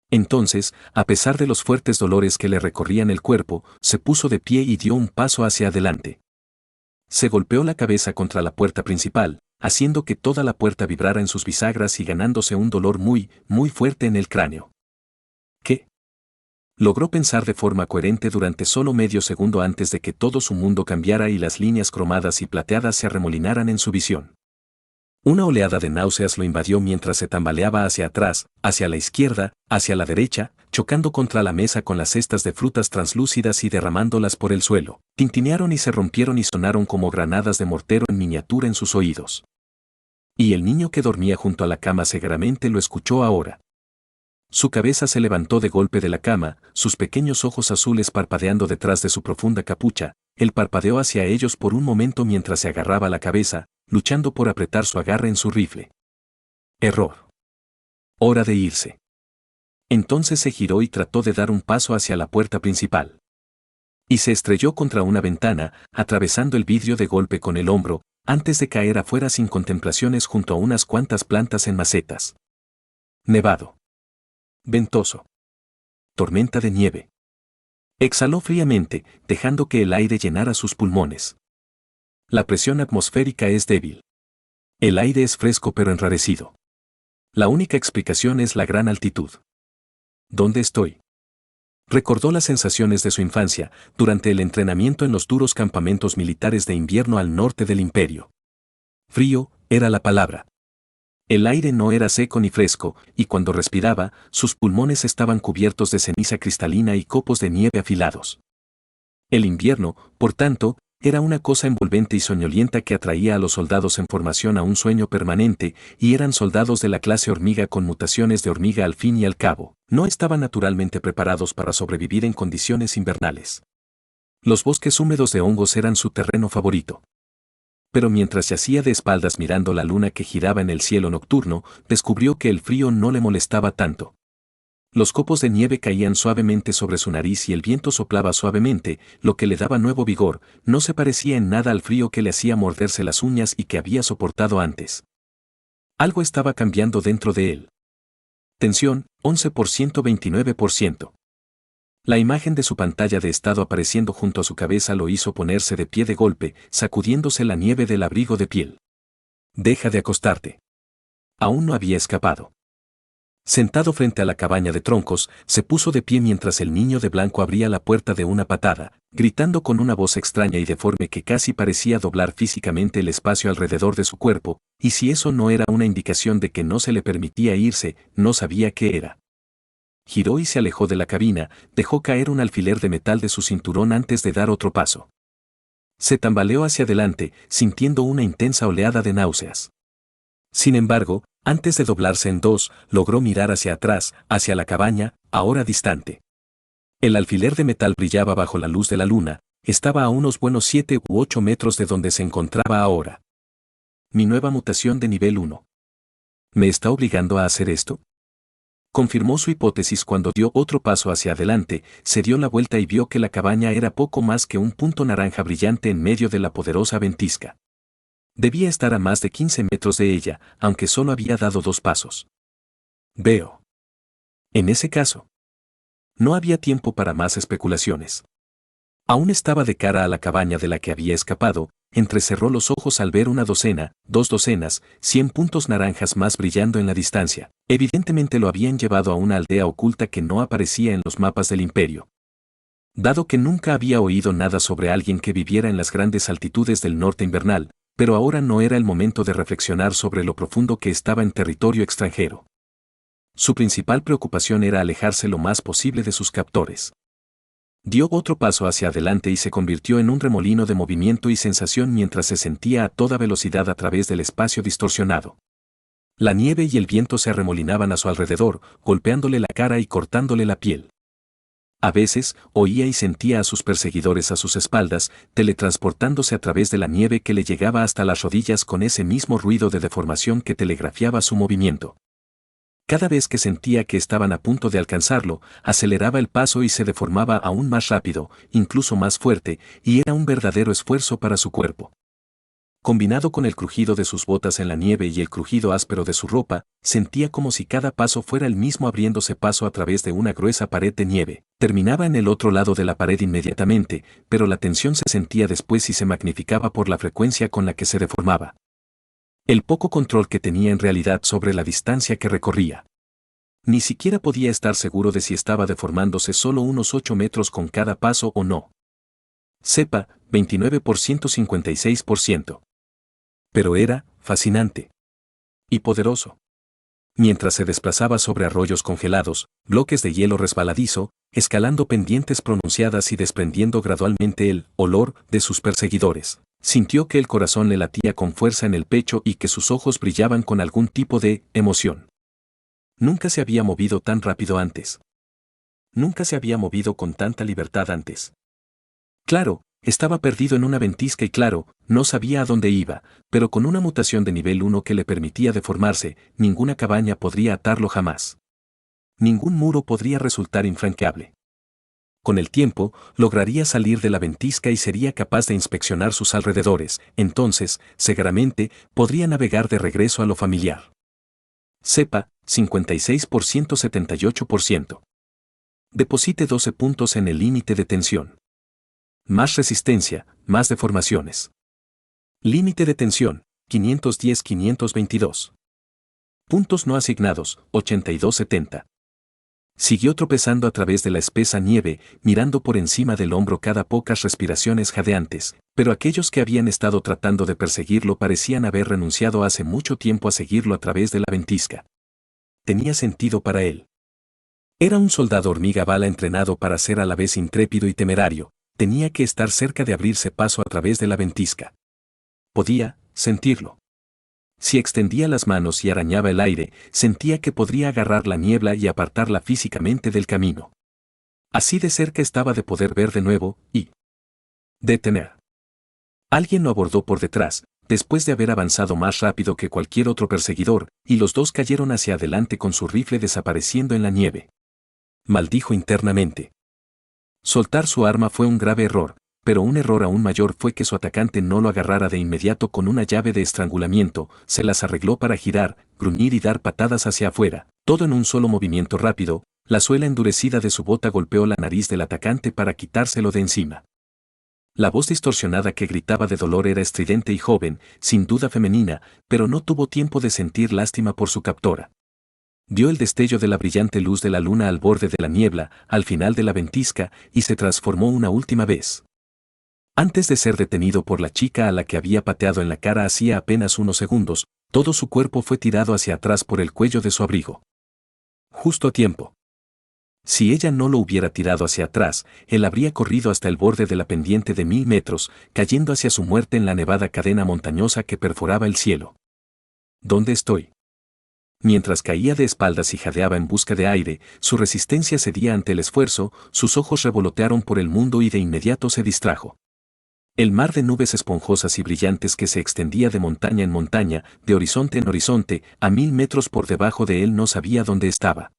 Entonces, a pesar de los fuertes dolores que le recorrían el cuerpo, se puso de pie y dio un paso hacia adelante. Se golpeó la cabeza contra la puerta principal, haciendo que toda la puerta vibrara en sus bisagras y ganándose un dolor muy, muy fuerte en el cráneo. ¿Qué? Logró pensar de forma coherente durante solo medio segundo antes de que todo su mundo cambiara y las líneas cromadas y plateadas se arremolinaran en su visión. Una oleada de náuseas lo invadió mientras se tambaleaba hacia atrás, hacia la izquierda, hacia la derecha, chocando contra la mesa con las cestas de frutas translúcidas y derramándolas por el suelo. Tintinearon y se rompieron y sonaron como granadas de mortero en miniatura en sus oídos. Y el niño que dormía junto a la cama cegaramente lo escuchó ahora. Su cabeza se levantó de golpe de la cama, sus pequeños ojos azules parpadeando detrás de su profunda capucha. Él parpadeó hacia ellos por un momento mientras se agarraba la cabeza, luchando por apretar su agarre en su rifle. Error. Hora de irse. Entonces se giró y trató de dar un paso hacia la puerta principal. Y se estrelló contra una ventana, atravesando el vidrio de golpe con el hombro, antes de caer afuera sin contemplaciones junto a unas cuantas plantas en macetas. Nevado. Ventoso. Tormenta de nieve. Exhaló fríamente, dejando que el aire llenara sus pulmones. La presión atmosférica es débil. El aire es fresco pero enrarecido. La única explicación es la gran altitud. ¿Dónde estoy? Recordó las sensaciones de su infancia, durante el entrenamiento en los duros campamentos militares de invierno al norte del imperio. Frío, era la palabra. El aire no era seco ni fresco, y cuando respiraba, sus pulmones estaban cubiertos de ceniza cristalina y copos de nieve afilados. El invierno, por tanto, era una cosa envolvente y soñolienta que atraía a los soldados en formación a un sueño permanente, y eran soldados de la clase hormiga con mutaciones de hormiga al fin y al cabo. No estaban naturalmente preparados para sobrevivir en condiciones invernales. Los bosques húmedos de hongos eran su terreno favorito. Pero mientras yacía de espaldas mirando la luna que giraba en el cielo nocturno, descubrió que el frío no le molestaba tanto. Los copos de nieve caían suavemente sobre su nariz y el viento soplaba suavemente, lo que le daba nuevo vigor. No se parecía en nada al frío que le hacía morderse las uñas y que había soportado antes. Algo estaba cambiando dentro de él. Tensión, 11%, 29%. La imagen de su pantalla de estado apareciendo junto a su cabeza lo hizo ponerse de pie de golpe, sacudiéndose la nieve del abrigo de piel. Deja de acostarte. Aún no había escapado. Sentado frente a la cabaña de troncos, se puso de pie mientras el niño de blanco abría la puerta de una patada, gritando con una voz extraña y deforme que casi parecía doblar físicamente el espacio alrededor de su cuerpo, y si eso no era una indicación de que no se le permitía irse, no sabía qué era. Giró y se alejó de la cabina, dejó caer un alfiler de metal de su cinturón antes de dar otro paso. Se tambaleó hacia adelante, sintiendo una intensa oleada de náuseas. Sin embargo, antes de doblarse en dos, logró mirar hacia atrás, hacia la cabaña, ahora distante. El alfiler de metal brillaba bajo la luz de la luna, estaba a unos buenos 7 u 8 metros de donde se encontraba ahora. Mi nueva mutación de nivel 1. ¿Me está obligando a hacer esto? Confirmó su hipótesis cuando dio otro paso hacia adelante, se dio la vuelta y vio que la cabaña era poco más que un punto naranja brillante en medio de la poderosa ventisca. Debía estar a más de 15 metros de ella, aunque solo había dado 2 pasos. Veo. En ese caso, no había tiempo para más especulaciones. Aún estaba de cara a la cabaña de la que había escapado, entrecerró los ojos al ver una docena, 2 docenas, 100 puntos naranjas más brillando en la distancia. Evidentemente lo habían llevado a una aldea oculta que no aparecía en los mapas del imperio. Dado que nunca había oído nada sobre alguien que viviera en las grandes altitudes del norte invernal, pero ahora no era el momento de reflexionar sobre lo profundo que estaba en territorio extranjero. Su principal preocupación era alejarse lo más posible de sus captores. Dio otro paso hacia adelante y se convirtió en un remolino de movimiento y sensación mientras se sentía a toda velocidad a través del espacio distorsionado. La nieve y el viento se arremolinaban a su alrededor, golpeándole la cara y cortándole la piel. A veces, oía y sentía a sus perseguidores a sus espaldas, teletransportándose a través de la nieve que le llegaba hasta las rodillas con ese mismo ruido de deformación que telegrafiaba su movimiento. Cada vez que sentía que estaban a punto de alcanzarlo, aceleraba el paso y se deformaba aún más rápido, incluso más fuerte, y era un verdadero esfuerzo para su cuerpo. Combinado con el crujido de sus botas en la nieve y el crujido áspero de su ropa, sentía como si cada paso fuera el mismo abriéndose paso a través de una gruesa pared de nieve. Terminaba en el otro lado de la pared inmediatamente, pero la tensión se sentía después y se magnificaba por la frecuencia con la que se deformaba. El poco control que tenía en realidad sobre la distancia que recorría. Ni siquiera podía estar seguro de si estaba deformándose solo unos 8 metros con cada paso o no. Sepa, 29% 56%. Pero era fascinante. Y poderoso. Mientras se desplazaba sobre arroyos congelados, bloques de hielo resbaladizo, escalando pendientes pronunciadas y desprendiendo gradualmente el olor de sus perseguidores, sintió que el corazón le latía con fuerza en el pecho y que sus ojos brillaban con algún tipo de emoción. Nunca se había movido tan rápido antes. Nunca se había movido con tanta libertad antes. Claro, estaba perdido en una ventisca y claro, no sabía a dónde iba, pero con una mutación de nivel 1 que le permitía deformarse, ninguna cabaña podría atarlo jamás. Ningún muro podría resultar infranqueable. Con el tiempo, lograría salir de la ventisca y sería capaz de inspeccionar sus alrededores, entonces, seguramente, podría navegar de regreso a lo familiar. Sepa, 56% 78%. Deposite 12 puntos en el límite de tensión. Más resistencia, más deformaciones. Límite de tensión, 510-522. Puntos no asignados, 82-70. Siguió tropezando a través de la espesa nieve, mirando por encima del hombro cada pocas respiraciones jadeantes, pero aquellos que habían estado tratando de perseguirlo parecían haber renunciado hace mucho tiempo a seguirlo a través de la ventisca. Tenía sentido para él. Era un soldado hormiga bala entrenado para ser a la vez intrépido y temerario, tenía que estar cerca de abrirse paso a través de la ventisca. Podía sentirlo. Si extendía las manos y arañaba el aire, sentía que podría agarrar la niebla y apartarla físicamente del camino. Así de cerca estaba de poder ver de nuevo y detener. Alguien lo abordó por detrás, después de haber avanzado más rápido que cualquier otro perseguidor, y los dos cayeron hacia adelante con su rifle desapareciendo en la nieve. Maldijo internamente. Soltar su arma fue un grave error, pero un error aún mayor fue que su atacante no lo agarrara de inmediato con una llave de estrangulamiento, se las arregló para girar, gruñir y dar patadas hacia afuera, todo en un solo movimiento rápido. La suela endurecida de su bota golpeó la nariz del atacante para quitárselo de encima. La voz distorsionada que gritaba de dolor era estridente y joven, sin duda femenina, pero no tuvo tiempo de sentir lástima por su captora. Dio el destello de la brillante luz de la luna al borde de la niebla, al final de la ventisca, y se transformó una última vez. Antes de ser detenido por la chica a la que había pateado en la cara hacía apenas unos segundos, todo su cuerpo fue tirado hacia atrás por el cuello de su abrigo. Justo a tiempo. Si ella no lo hubiera tirado hacia atrás, él habría corrido hasta el borde de la pendiente de 1000 metros, cayendo hacia su muerte en la nevada cadena montañosa que perforaba el cielo. ¿Dónde estoy? Mientras caía de espaldas y jadeaba en busca de aire, su resistencia cedía ante el esfuerzo, sus ojos revolotearon por el mundo y de inmediato se distrajo. El mar de nubes esponjosas y brillantes que se extendía de montaña en montaña, de horizonte en horizonte, a 1000 metros por debajo de él no sabía dónde estaba.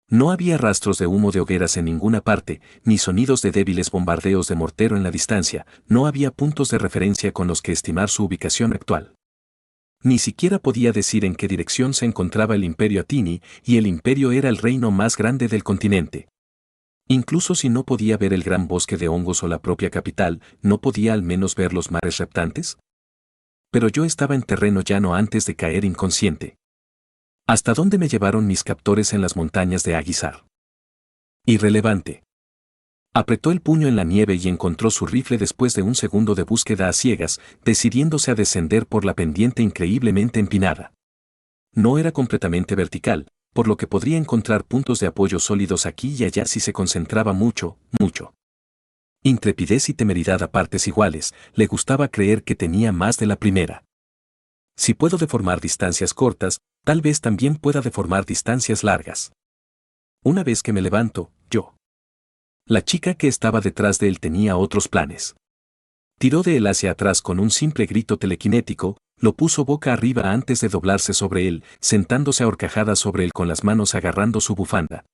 No había rastros de humo de hogueras en ninguna parte, ni sonidos de débiles bombardeos de mortero en la distancia, no había puntos de referencia con los que estimar su ubicación actual. Ni siquiera podía decir en qué dirección se encontraba el Imperio Atini, y el imperio era el reino más grande del continente. Incluso si no podía ver el gran bosque de hongos o la propia capital, ¿no podía al menos ver los mares reptantes? Pero yo estaba en terreno llano antes de caer inconsciente. ¿Hasta dónde me llevaron mis captores en las montañas de Aguizar? Irrelevante. Apretó el puño en la nieve y encontró su rifle después de un segundo de búsqueda a ciegas, decidiéndose a descender por la pendiente increíblemente empinada. No era completamente vertical, por lo que podría encontrar puntos de apoyo sólidos aquí y allá si se concentraba mucho. Intrepidez y temeridad a partes iguales, le gustaba creer que tenía más de la primera. Si puedo deformar distancias cortas, tal vez también pueda deformar distancias largas. Una vez que me levanto, yo. La chica que estaba detrás de él tenía otros planes. Tiró de él hacia atrás con un simple grito telequinético, lo puso boca arriba antes de doblarse sobre él, sentándose a horcajadas sobre él con las manos agarrando su bufanda.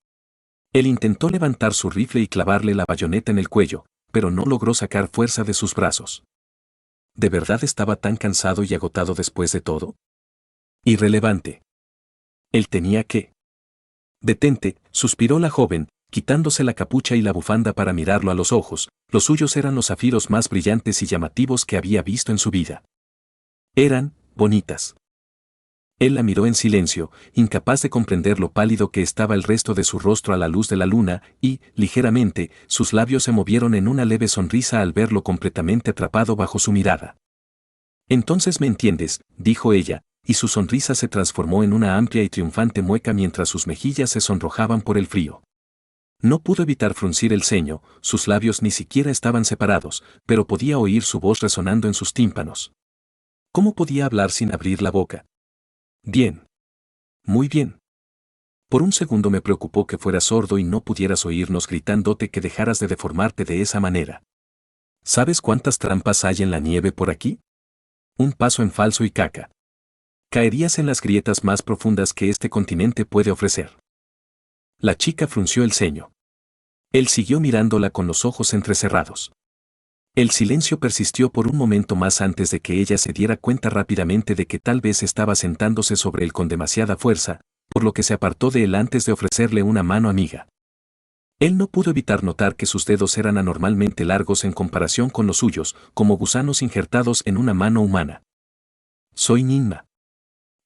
Él intentó levantar su rifle y clavarle la bayoneta en el cuello, pero no logró sacar fuerza de sus brazos. ¿De verdad estaba tan cansado y agotado después de todo? Irrelevante. Él tenía que. Detente, suspiró la joven, quitándose la capucha y la bufanda para mirarlo a los ojos. Los suyos eran los zafiros más brillantes y llamativos que había visto en su vida. Eran bonitas. Él la miró en silencio, incapaz de comprender lo pálido que estaba el resto de su rostro a la luz de la luna, y, ligeramente, sus labios se movieron en una leve sonrisa al verlo completamente atrapado bajo su mirada. «Entonces me entiendes», dijo ella, y su sonrisa se transformó en una amplia y triunfante mueca mientras sus mejillas se sonrojaban por el frío. No pudo evitar fruncir el ceño, sus labios ni siquiera estaban separados, pero podía oír su voz resonando en sus tímpanos. ¿Cómo podía hablar sin abrir la boca? Bien. Muy bien. Por un segundo me preocupó que fueras sordo y no pudieras oírnos gritándote que dejaras de deformarte de esa manera. ¿Sabes cuántas trampas hay en la nieve por aquí? Un paso en falso y caca. Caerías en las grietas más profundas que este continente puede ofrecer. La chica frunció el ceño. Él siguió mirándola con los ojos entrecerrados. El silencio persistió por un momento más antes de que ella se diera cuenta rápidamente de que tal vez estaba sentándose sobre él con demasiada fuerza, por lo que se apartó de él antes de ofrecerle una mano amiga. Él no pudo evitar notar que sus dedos eran anormalmente largos en comparación con los suyos, como gusanos injertados en una mano humana. «Soy Ninma.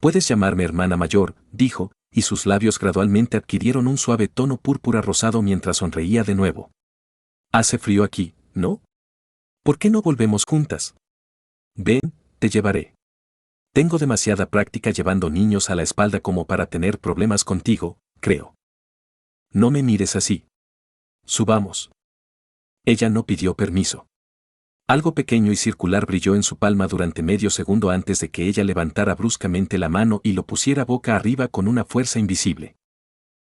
Puedes llamarme hermana mayor», dijo, y sus labios gradualmente adquirieron un suave tono púrpura rosado mientras sonreía de nuevo. «Hace frío aquí, ¿no? ¿Por qué no volvemos juntas? Ven, te llevaré. Tengo demasiada práctica llevando niños a la espalda como para tener problemas contigo, creo. No me mires así. Subamos». Ella no pidió permiso. Algo pequeño y circular brilló en su palma durante medio segundo antes de que ella levantara bruscamente la mano y lo pusiera boca arriba con una fuerza invisible.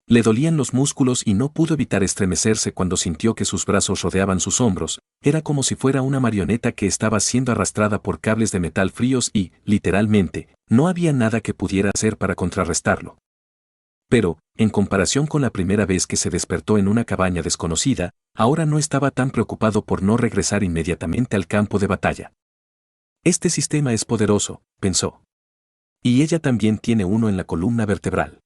Le dolían los músculos y no pudo evitar estremecerse cuando sintió que sus brazos rodeaban sus hombros. Era como si fuera una marioneta que estaba siendo arrastrada por cables de metal fríos y, literalmente, no había nada que pudiera hacer para contrarrestarlo. Pero, en comparación con la primera vez que se despertó en una cabaña desconocida, ahora no estaba tan preocupado por no regresar inmediatamente al campo de batalla. Este sistema es poderoso, pensó. Y ella también tiene uno en la columna vertebral.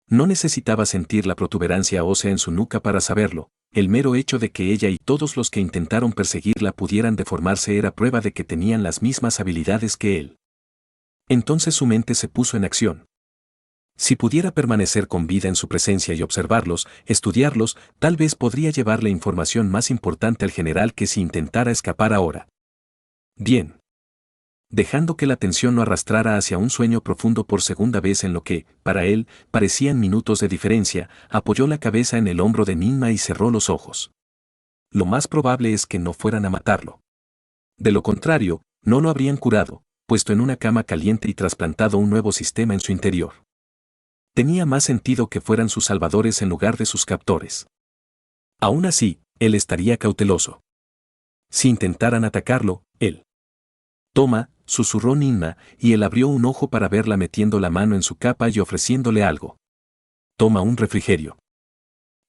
No necesitaba sentir la protuberancia ósea en su nuca para saberlo, el mero hecho de que ella y todos los que intentaron perseguirla pudieran deformarse era prueba de que tenían las mismas habilidades que él. Entonces su mente se puso en acción. Si pudiera permanecer con vida en su presencia y observarlos, estudiarlos, tal vez podría llevarle información más importante al general que si intentara escapar ahora. Bien. Dejando que la atención lo arrastrara hacia un sueño profundo por segunda vez en lo que, para él, parecían minutos de diferencia, apoyó la cabeza en el hombro de Ninma y cerró los ojos. Lo más probable es que no fueran a matarlo. De lo contrario, no lo habrían curado, puesto en una cama caliente y trasplantado un nuevo sistema en su interior. Tenía más sentido que fueran sus salvadores en lugar de sus captores. Aún así, él estaría cauteloso. Si intentaran atacarlo, él. «Toma», susurró Ninma, y él abrió un ojo para verla metiendo la mano en su capa y ofreciéndole algo. «Toma un refrigerio».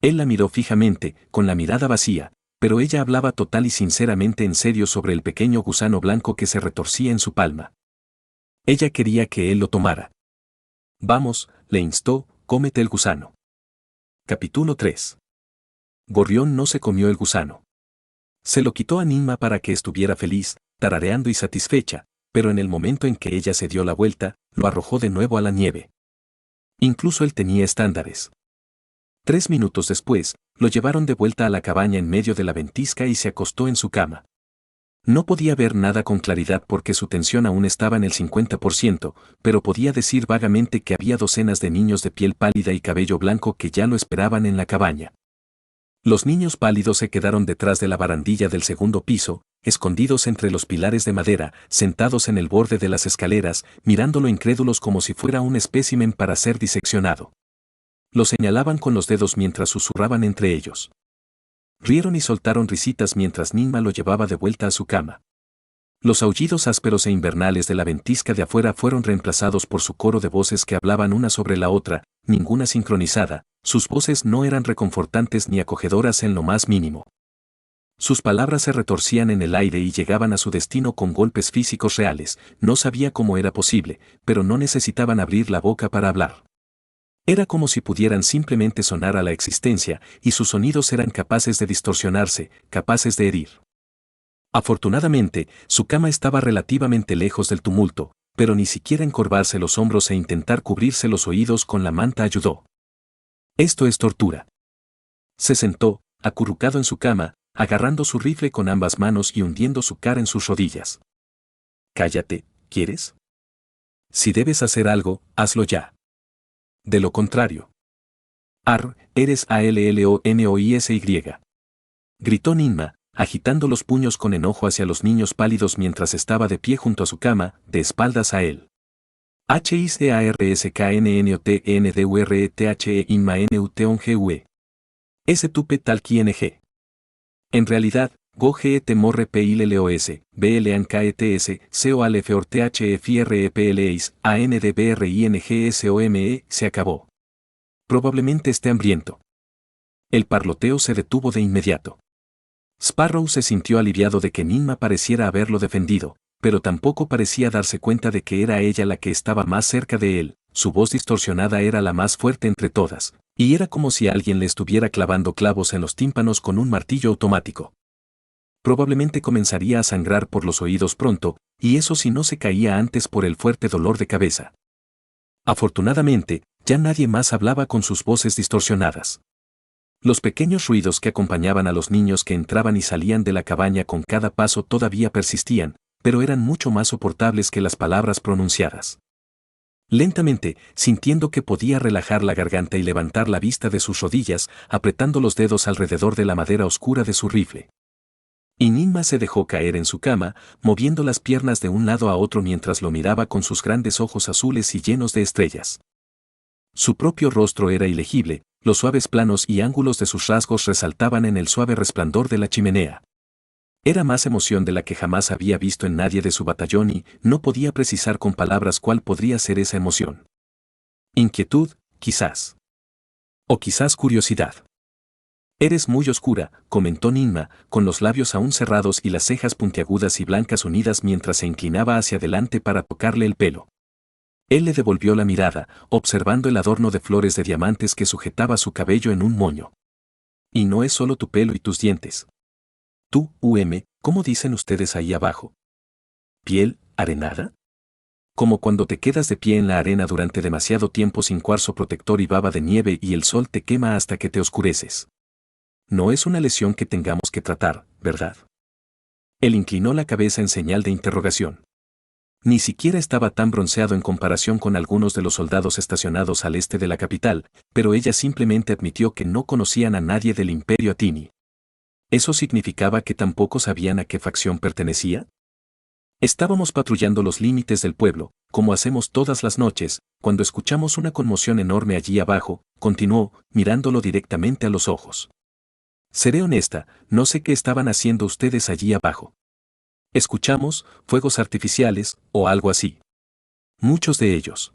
Él la miró fijamente, con la mirada vacía, pero ella hablaba total y sinceramente en serio sobre el pequeño gusano blanco que se retorcía en su palma. Ella quería que él lo tomara. Vamos, le instó, cómete el gusano. Capítulo 3. Gorrión no se comió el gusano. Se lo quitó a Ninma para que estuviera feliz, tarareando y satisfecha, pero en el momento en que ella se dio la vuelta, lo arrojó de nuevo a la nieve. Incluso él tenía estándares. 3 minutos después, lo llevaron de vuelta a la cabaña en medio de la ventisca y se acostó en su cama. No podía ver nada con claridad porque su tensión aún estaba en el 50%, pero podía decir vagamente que había docenas de niños de piel pálida y cabello blanco que ya lo esperaban en la cabaña. Los niños pálidos se quedaron detrás de la barandilla del segundo piso, escondidos entre los pilares de madera, sentados en el borde de las escaleras, mirándolo incrédulos como si fuera un espécimen para ser diseccionado. Lo señalaban con los dedos mientras susurraban entre ellos. Rieron y soltaron risitas mientras Ninma lo llevaba de vuelta a su cama. Los aullidos ásperos e invernales de la ventisca de afuera fueron reemplazados por su coro de voces que hablaban una sobre la otra, ninguna sincronizada, sus voces no eran reconfortantes ni acogedoras en lo más mínimo. Sus palabras se retorcían en el aire y llegaban a su destino con golpes físicos reales, no sabía cómo era posible, pero no necesitaban abrir la boca para hablar. Era como si pudieran simplemente sonar a la existencia, y sus sonidos eran capaces de distorsionarse, capaces de herir. Afortunadamente, su cama estaba relativamente lejos del tumulto, pero ni siquiera encorvarse los hombros e intentar cubrirse los oídos con la manta ayudó. Esto es tortura. Se sentó, acurrucado en su cama, agarrando su rifle con ambas manos y hundiendo su cara en sus rodillas. Cállate, ¿quieres? Si debes hacer algo, hazlo ya. De lo contrario. Eres ALLONOISY. Gritó Ninma, agitando los puños con enojo hacia los niños pálidos mientras estaba de pie junto a su cama, de espaldas a él. HICARSKNNOTNDURETHE INMANUTONGUE. S tupe tal quien. En realidad, go GET morre PILLOS, BLANKETS, COALFORTHFIREPLEIS, ANDBRINGSOME, se acabó. Probablemente esté hambriento. El parloteo se detuvo de inmediato. Sparrow se sintió aliviado de que Ninma pareciera haberlo defendido, pero tampoco parecía darse cuenta de que era ella la que estaba más cerca de él, su voz distorsionada era la más fuerte entre todas, y era como si alguien le estuviera clavando clavos en los tímpanos con un martillo automático. Probablemente comenzaría a sangrar por los oídos pronto, y eso si no se caía antes por el fuerte dolor de cabeza. Afortunadamente, ya nadie más hablaba con sus voces distorsionadas. Los pequeños ruidos que acompañaban a los niños que entraban y salían de la cabaña con cada paso todavía persistían, pero eran mucho más soportables que las palabras pronunciadas. Lentamente, sintiendo que podía relajar la garganta y levantar la vista de sus rodillas, apretando los dedos alrededor de la madera oscura de su rifle. Y Ninma se dejó caer en su cama, moviendo las piernas de un lado a otro mientras lo miraba con sus grandes ojos azules y llenos de estrellas. Su propio rostro era ilegible, los suaves planos y ángulos de sus rasgos resaltaban en el suave resplandor de la chimenea. Era más emoción de la que jamás había visto en nadie de su batallón y no podía precisar con palabras cuál podría ser esa emoción. Inquietud, quizás. O quizás curiosidad. Eres muy oscura, comentó Ninma, con los labios aún cerrados y las cejas puntiagudas y blancas unidas mientras se inclinaba hacia adelante para tocarle el pelo. Él le devolvió la mirada, observando el adorno de flores de diamantes que sujetaba su cabello en un moño. Y no es solo tu pelo y tus dientes. Tú, ¿cómo dicen ustedes ahí abajo? ¿Piel, arenada? Como cuando te quedas de pie en la arena durante demasiado tiempo sin cuarzo protector y baba de nieve y el sol te quema hasta que te oscureces. No es una lesión que tengamos que tratar, ¿verdad? Él inclinó la cabeza en señal de interrogación. Ni siquiera estaba tan bronceado en comparación con algunos de los soldados estacionados al este de la capital, pero ella simplemente admitió que no conocían a nadie del Imperio Atini. ¿Eso significaba que tampoco sabían a qué facción pertenecía? Estábamos patrullando los límites del pueblo, como hacemos todas las noches, cuando escuchamos una conmoción enorme allí abajo, continuó, mirándolo directamente a los ojos. Seré honesta, no sé qué estaban haciendo ustedes allí abajo. Escuchamos fuegos artificiales, o algo así. Muchos de ellos.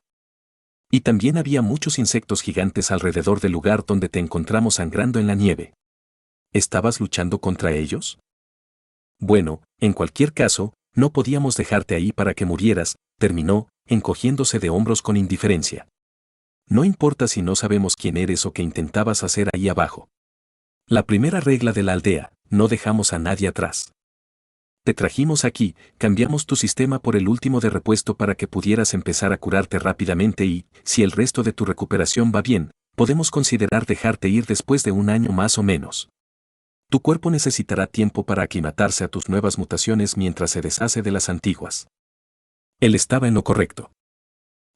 Y también había muchos insectos gigantes alrededor del lugar donde te encontramos sangrando en la nieve. ¿Estabas luchando contra ellos? Bueno, en cualquier caso, no podíamos dejarte ahí para que murieras, terminó, encogiéndose de hombros con indiferencia. No importa si no sabemos quién eres o qué intentabas hacer ahí abajo. La primera regla de la aldea, no dejamos a nadie atrás. Te trajimos aquí, cambiamos tu sistema por el último de repuesto para que pudieras empezar a curarte rápidamente y, si el resto de tu recuperación va bien, podemos considerar dejarte ir después de un año más o menos. Tu cuerpo necesitará tiempo para aclimatarse a tus nuevas mutaciones mientras se deshace de las antiguas. Él estaba en lo correcto.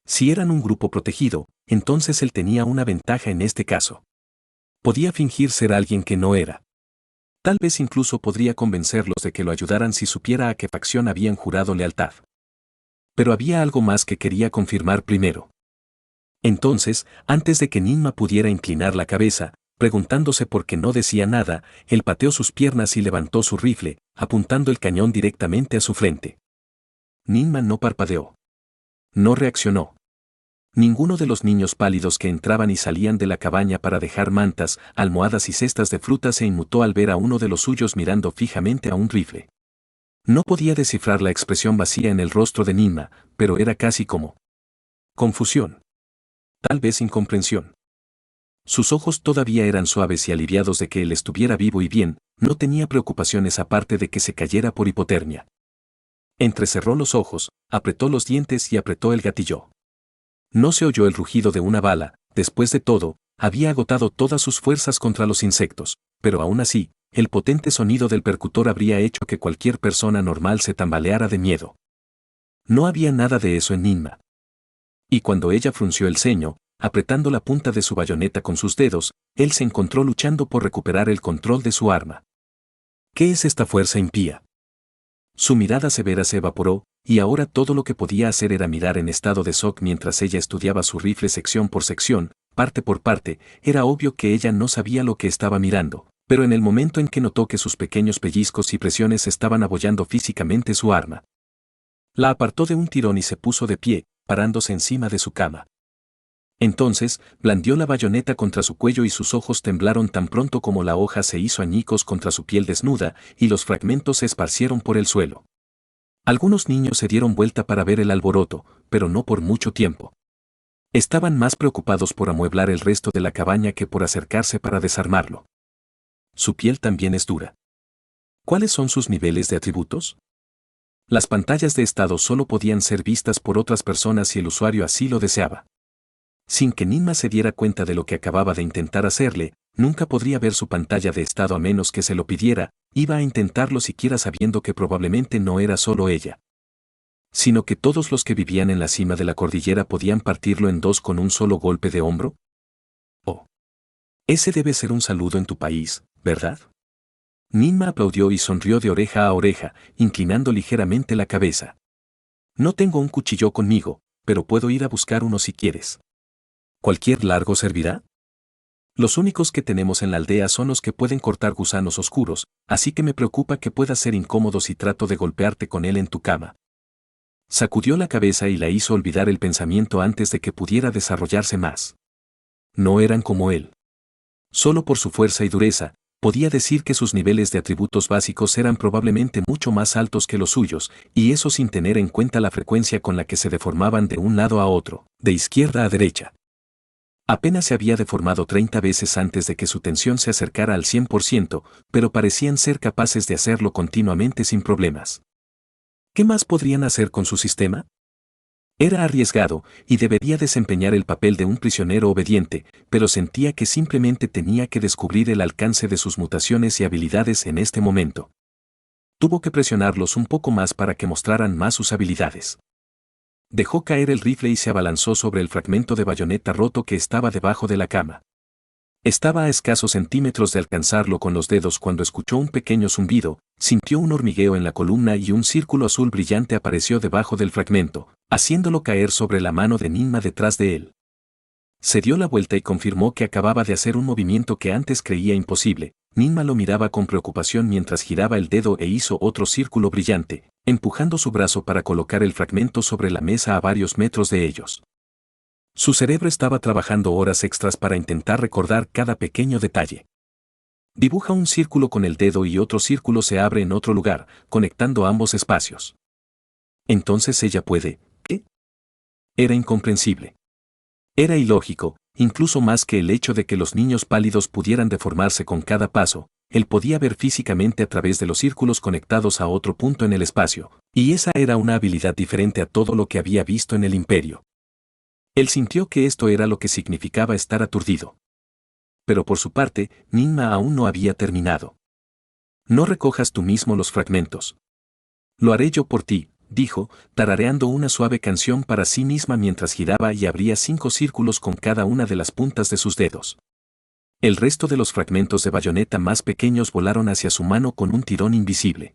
Si eran un grupo protegido, entonces él tenía una ventaja en este caso. Podía fingir ser alguien que no era. Tal vez incluso podría convencerlos de que lo ayudaran si supiera a qué facción habían jurado lealtad. Pero había algo más que quería confirmar primero. Entonces, antes de que Ninma pudiera inclinar la cabeza, preguntándose por qué no decía nada, él pateó sus piernas y levantó su rifle, apuntando el cañón directamente a su frente. Ninma no parpadeó. No reaccionó. Ninguno de los niños pálidos que entraban y salían de la cabaña para dejar mantas, almohadas y cestas de fruta se inmutó al ver a uno de los suyos mirando fijamente a un rifle. No podía descifrar la expresión vacía en el rostro de Ninma, pero era casi como confusión. Tal vez incomprensión. Sus ojos todavía eran suaves y aliviados de que él estuviera vivo y bien, no tenía preocupaciones aparte de que se cayera por hipotermia. Entrecerró los ojos, apretó los dientes y apretó el gatillo. No se oyó el rugido de una bala, después de todo, había agotado todas sus fuerzas contra los insectos, pero aún así, el potente sonido del percutor habría hecho que cualquier persona normal se tambaleara de miedo. No había nada de eso en Ninma. Y cuando ella frunció el ceño, apretando la punta de su bayoneta con sus dedos, él se encontró luchando por recuperar el control de su arma. ¿Qué es esta fuerza impía? Su mirada severa se evaporó, y ahora todo lo que podía hacer era mirar en estado de shock mientras ella estudiaba su rifle sección por sección, parte por parte. Era obvio que ella no sabía lo que estaba mirando, pero en el momento en que notó que sus pequeños pellizcos y presiones estaban abollando físicamente su arma, la apartó de un tirón y se puso de pie, parándose encima de su cama. Entonces, blandió la bayoneta contra su cuello y sus ojos temblaron tan pronto como la hoja se hizo añicos contra su piel desnuda, y los fragmentos se esparcieron por el suelo. Algunos niños se dieron vuelta para ver el alboroto, pero no por mucho tiempo. Estaban más preocupados por amueblar el resto de la cabaña que por acercarse para desarmarlo. Su piel también es dura. ¿Cuáles son sus niveles de atributos? Las pantallas de estado solo podían ser vistas por otras personas si el usuario así lo deseaba. Sin que Ninma se diera cuenta de lo que acababa de intentar hacerle, nunca podría ver su pantalla de estado a menos que se lo pidiera, iba a intentarlo siquiera sabiendo que probablemente no era solo ella, sino que todos los que vivían en la cima de la cordillera podían partirlo en dos con un solo golpe de hombro. Oh. Ese debe ser un saludo en tu país, ¿verdad? Ninma aplaudió y sonrió de oreja a oreja, inclinando ligeramente la cabeza. No tengo un cuchillo conmigo, pero puedo ir a buscar uno si quieres. ¿Cualquier largo servirá? Los únicos que tenemos en la aldea son los que pueden cortar gusanos oscuros, así que me preocupa que pueda ser incómodo si trato de golpearte con él en tu cama. Sacudió la cabeza y la hizo olvidar el pensamiento antes de que pudiera desarrollarse más. No eran como él. Solo por su fuerza y dureza, podía decir que sus niveles de atributos básicos eran probablemente mucho más altos que los suyos, y eso sin tener en cuenta la frecuencia con la que se deformaban de un lado a otro, de izquierda a derecha. Apenas se había deformado 30 veces antes de que su tensión se acercara al 100%, pero parecían ser capaces de hacerlo continuamente sin problemas. ¿Qué más podrían hacer con su sistema? Era arriesgado, y debería desempeñar el papel de un prisionero obediente, pero sentía que simplemente tenía que descubrir el alcance de sus mutaciones y habilidades en este momento. Tuvo que presionarlos un poco más para que mostraran más sus habilidades. Dejó caer el rifle y se abalanzó sobre el fragmento de bayoneta roto que estaba debajo de la cama. Estaba a escasos centímetros de alcanzarlo con los dedos cuando escuchó un pequeño zumbido, sintió un hormigueo en la columna y un círculo azul brillante apareció debajo del fragmento, haciéndolo caer sobre la mano de Ninma detrás de él. Se dio la vuelta y confirmó que acababa de hacer un movimiento que antes creía imposible. Ninma lo miraba con preocupación mientras giraba el dedo e hizo otro círculo brillante, empujando su brazo para colocar el fragmento sobre la mesa a varios metros de ellos. Su cerebro estaba trabajando horas extras para intentar recordar cada pequeño detalle. Dibuja un círculo con el dedo y otro círculo se abre en otro lugar, conectando ambos espacios. Entonces ella puede, ¿qué? Era incomprensible. Era ilógico, incluso más que el hecho de que los niños pálidos pudieran deformarse con cada paso. Él podía ver físicamente a través de los círculos conectados a otro punto en el espacio, y esa era una habilidad diferente a todo lo que había visto en el Imperio. Él sintió que esto era lo que significaba estar aturdido. Pero por su parte, Ninma aún no había terminado. No recojas tú mismo los fragmentos. Lo haré yo por ti, dijo, tarareando una suave canción para sí misma mientras giraba y abría 5 círculos con cada una de las puntas de sus dedos. El resto de los fragmentos de bayoneta más pequeños volaron hacia su mano con un tirón invisible.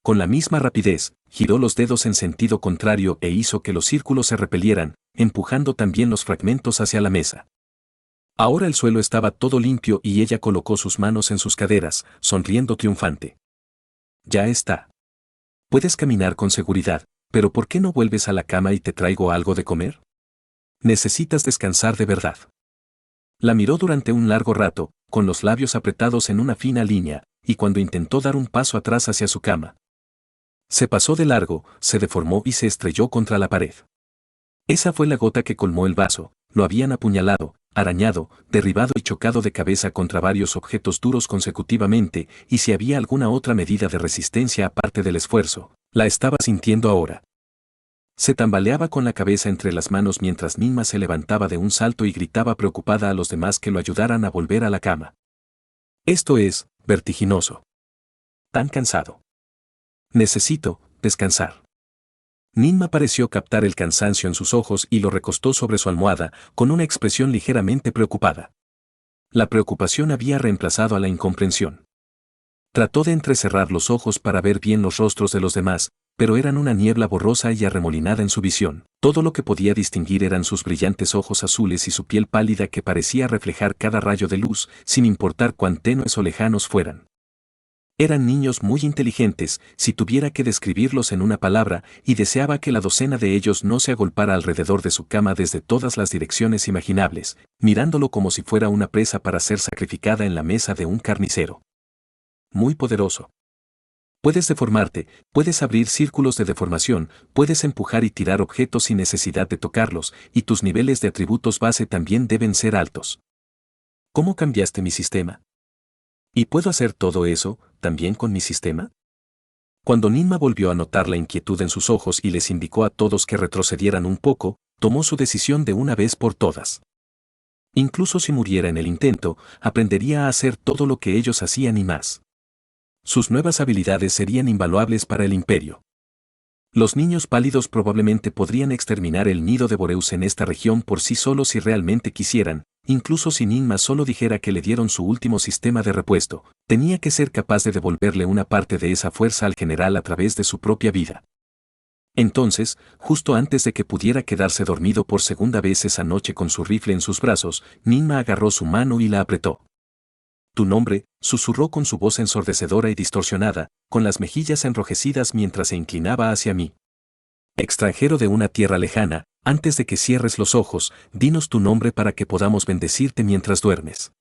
Con la misma rapidez, giró los dedos en sentido contrario e hizo que los círculos se repelieran, empujando también los fragmentos hacia la mesa. Ahora el suelo estaba todo limpio y ella colocó sus manos en sus caderas, sonriendo triunfante. Ya está. Puedes caminar con seguridad, pero ¿por qué no vuelves a la cama y te traigo algo de comer? Necesitas descansar de verdad. La miró durante un largo rato, con los labios apretados en una fina línea, y cuando intentó dar un paso atrás hacia su cama. Se pasó de largo, se deformó y se estrelló contra la pared. Esa fue la gota que colmó el vaso, lo habían apuñalado, arañado, derribado y chocado de cabeza contra varios objetos duros consecutivamente, y si había alguna otra medida de resistencia aparte del esfuerzo, la estaba sintiendo ahora. Se tambaleaba con la cabeza entre las manos mientras Ninma se levantaba de un salto y gritaba preocupada a los demás que lo ayudaran a volver a la cama. Esto es vertiginoso. Tan cansado. Necesito descansar. Ninma pareció captar el cansancio en sus ojos y lo recostó sobre su almohada, con una expresión ligeramente preocupada. La preocupación había reemplazado a la incomprensión. Trató de entrecerrar los ojos para ver bien los rostros de los demás, pero eran una niebla borrosa y arremolinada en su visión. Todo lo que podía distinguir eran sus brillantes ojos azules y su piel pálida que parecía reflejar cada rayo de luz, sin importar cuán tenues o lejanos fueran. Eran niños muy inteligentes, si tuviera que describirlos en una palabra, y deseaba que la docena de ellos no se agolpara alrededor de su cama desde todas las direcciones imaginables, mirándolo como si fuera una presa para ser sacrificada en la mesa de un carnicero. Muy poderoso. Puedes deformarte, puedes abrir círculos de deformación, puedes empujar y tirar objetos sin necesidad de tocarlos, y tus niveles de atributos base también deben ser altos. ¿Cómo cambiaste mi sistema? ¿Y puedo hacer todo eso, también con mi sistema? Cuando Ninma volvió a notar la inquietud en sus ojos y les indicó a todos que retrocedieran un poco, tomó su decisión de una vez por todas. Incluso si muriera en el intento, aprendería a hacer todo lo que ellos hacían y más. Sus nuevas habilidades serían invaluables para el Imperio. Los niños pálidos probablemente podrían exterminar el nido de Boreus en esta región por sí solos si realmente quisieran, incluso si Ninma solo dijera que le dieron su último sistema de repuesto, tenía que ser capaz de devolverle una parte de esa fuerza al general a través de su propia vida. Entonces, justo antes de que pudiera quedarse dormido por segunda vez esa noche con su rifle en sus brazos, Ninma agarró su mano y la apretó. Tu nombre, susurró con su voz ensordecedora y distorsionada, con las mejillas enrojecidas mientras se inclinaba hacia mí. Extranjero de una tierra lejana, antes de que cierres los ojos, dinos tu nombre para que podamos bendecirte mientras duermes.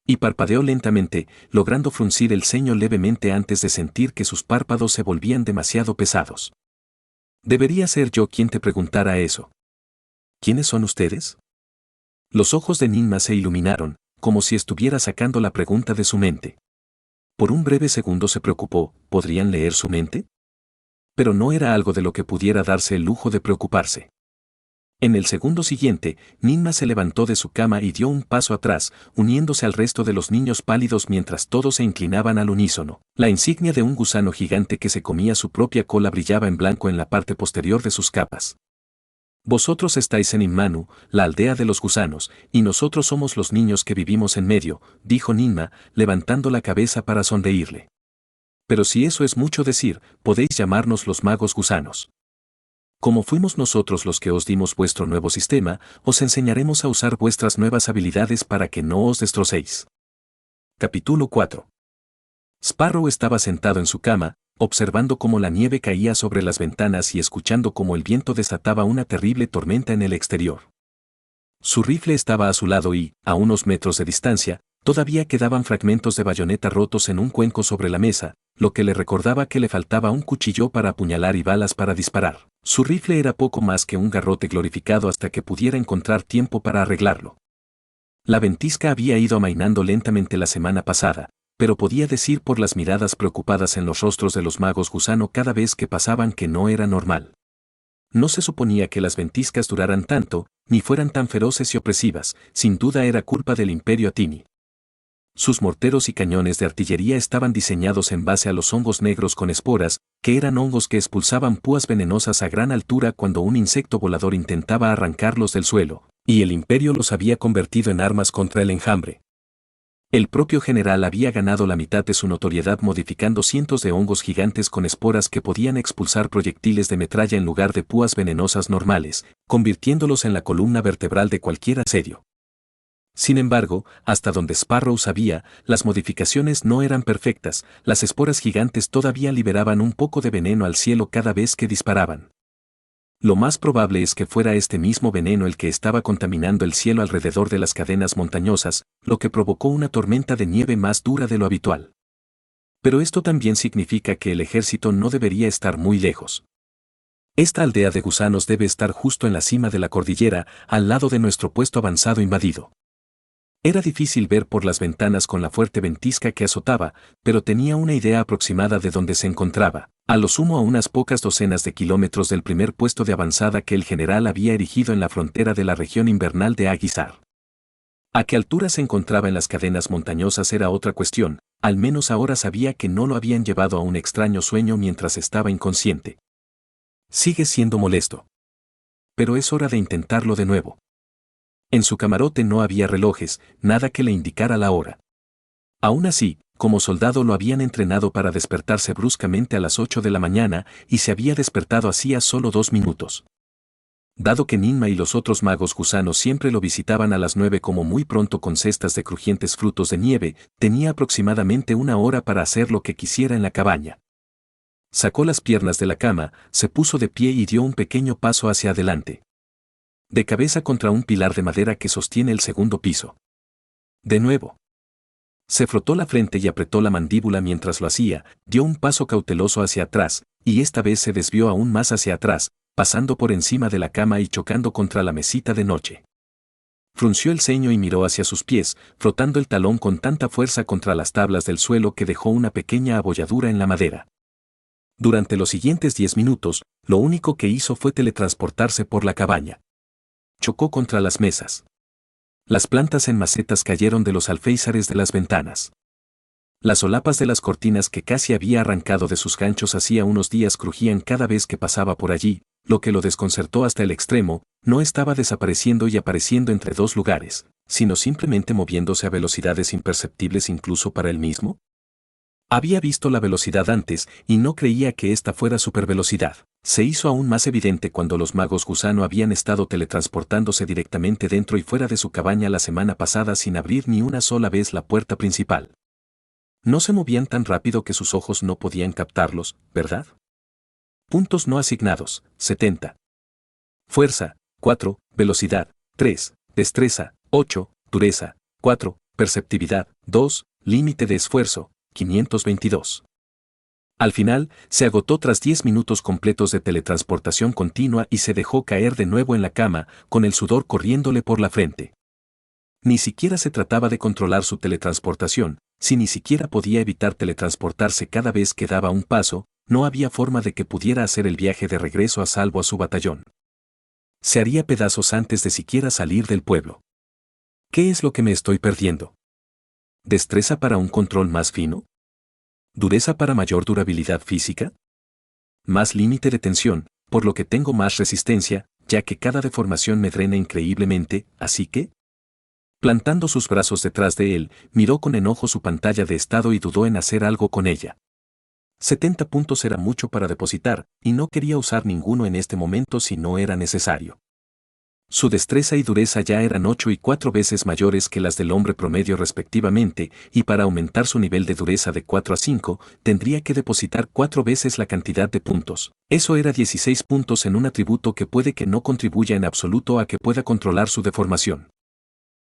Y parpadeó lentamente, logrando fruncir el ceño levemente antes de sentir que sus párpados se volvían demasiado pesados. Debería ser yo quien te preguntara eso. ¿Quiénes son ustedes? Los ojos de Ninma se iluminaron, como si estuviera sacando la pregunta de su mente. Por un breve segundo se preocupó, ¿podrían leer su mente? Pero no era algo de lo que pudiera darse el lujo de preocuparse. En el segundo siguiente, Ninma se levantó de su cama y dio un paso atrás, uniéndose al resto de los niños pálidos mientras todos se inclinaban al unísono. La insignia de un gusano gigante que se comía su propia cola brillaba en blanco en la parte posterior de sus capas. Vosotros estáis en Inmanu, la aldea de los gusanos, y nosotros somos los niños que vivimos en medio, dijo Ninma, levantando la cabeza para sonreírle. Pero si eso es mucho decir, podéis llamarnos los magos gusanos. Como fuimos nosotros los que os dimos vuestro nuevo sistema, os enseñaremos a usar vuestras nuevas habilidades para que no os destrocéis. Capítulo 4. Sparrow estaba sentado en su cama, observando cómo la nieve caía sobre las ventanas y escuchando cómo el viento desataba una terrible tormenta en el exterior. Su rifle estaba a su lado y, a unos metros de distancia, todavía quedaban fragmentos de bayoneta rotos en un cuenco sobre la mesa, lo que le recordaba que le faltaba un cuchillo para apuñalar y balas para disparar. Su rifle era poco más que un garrote glorificado hasta que pudiera encontrar tiempo para arreglarlo. La ventisca había ido amainando lentamente la semana pasada, pero podía decir por las miradas preocupadas en los rostros de los magos gusano cada vez que pasaban que no era normal. No se suponía que las ventiscas duraran tanto, ni fueran tan feroces y opresivas, sin duda era culpa del Imperio Atini. Sus morteros y cañones de artillería estaban diseñados en base a los hongos negros con esporas, que eran hongos que expulsaban púas venenosas a gran altura cuando un insecto volador intentaba arrancarlos del suelo, y el Imperio los había convertido en armas contra el enjambre. El propio general había ganado la mitad de su notoriedad modificando cientos de hongos gigantes con esporas que podían expulsar proyectiles de metralla en lugar de púas venenosas normales, convirtiéndolos en la columna vertebral de cualquier asedio. Sin embargo, hasta donde Sparrow sabía, las modificaciones no eran perfectas, las esporas gigantes todavía liberaban un poco de veneno al cielo cada vez que disparaban. Lo más probable es que fuera este mismo veneno el que estaba contaminando el cielo alrededor de las cadenas montañosas, lo que provocó una tormenta de nieve más dura de lo habitual. Pero esto también significa que el ejército no debería estar muy lejos. Esta aldea de gusanos debe estar justo en la cima de la cordillera, al lado de nuestro puesto avanzado invadido. Era difícil ver por las ventanas con la fuerte ventisca que azotaba, pero tenía una idea aproximada de dónde se encontraba, a lo sumo a unas pocas docenas de kilómetros del primer puesto de avanzada que el general había erigido en la frontera de la región invernal de Aguizar. A qué altura se encontraba en las cadenas montañosas era otra cuestión, al menos ahora sabía que no lo habían llevado a un extraño sueño mientras estaba inconsciente. Sigue siendo molesto. Pero es hora de intentarlo de nuevo. En su camarote no había relojes, nada que le indicara la hora. Aún así, como soldado lo habían entrenado para despertarse bruscamente a las 8 de la mañana y se había despertado hacía solo 2 minutos. Dado que Ninma y los otros magos gusanos siempre lo visitaban a las 9 como muy pronto con cestas de crujientes frutos de nieve, tenía aproximadamente una hora para hacer lo que quisiera en la cabaña. Sacó las piernas de la cama, se puso de pie y dio un pequeño paso hacia adelante. De cabeza contra un pilar de madera que sostiene el segundo piso. De nuevo. Se frotó la frente y apretó la mandíbula mientras lo hacía, dio un paso cauteloso hacia atrás, y esta vez se desvió aún más hacia atrás, pasando por encima de la cama y chocando contra la mesita de noche. Frunció el ceño y miró hacia sus pies, frotando el talón con tanta fuerza contra las tablas del suelo que dejó una pequeña abolladura en la madera. Durante los siguientes 10 minutos, lo único que hizo fue teletransportarse por la cabaña. Chocó contra las mesas. Las plantas en macetas cayeron de los alféizares de las ventanas. Las solapas de las cortinas que casi había arrancado de sus ganchos hacía unos días crujían cada vez que pasaba por allí, lo que lo desconcertó hasta el extremo, no estaba desapareciendo y apareciendo entre dos lugares, sino simplemente moviéndose a velocidades imperceptibles incluso para él mismo. Había visto la velocidad antes y no creía que esta fuera supervelocidad. Se hizo aún más evidente cuando los magos gusano habían estado teletransportándose directamente dentro y fuera de su cabaña la semana pasada sin abrir ni una sola vez la puerta principal. No se movían tan rápido que sus ojos no podían captarlos, ¿verdad? Puntos no asignados, 70. Fuerza, 4, velocidad, 3, destreza, 8, dureza, 4, perceptividad, 2, límite de esfuerzo, 522. Al final, se agotó tras 10 minutos completos de teletransportación continua y se dejó caer de nuevo en la cama, con el sudor corriéndole por la frente. Ni siquiera se trataba de controlar su teletransportación, si ni siquiera podía evitar teletransportarse cada vez que daba un paso, no había forma de que pudiera hacer el viaje de regreso a salvo a su batallón. Se haría pedazos antes de siquiera salir del pueblo. ¿Qué es lo que me estoy perdiendo? ¿Destreza para un control más fino? ¿Dureza para mayor durabilidad física? Más límite de tensión, por lo que tengo más resistencia, ya que cada deformación me drena increíblemente, así que... Plantando sus brazos detrás de él, miró con enojo su pantalla de estado y dudó en hacer algo con ella. 70 puntos era mucho para depositar, y no quería usar ninguno en este momento si no era necesario. Su destreza y dureza ya eran 8 y 4 veces mayores que las del hombre promedio respectivamente, y para aumentar su nivel de dureza de 4 a 5, tendría que depositar 4 veces la cantidad de puntos. Eso era 16 puntos en un atributo que puede que no contribuya en absoluto a que pueda controlar su deformación.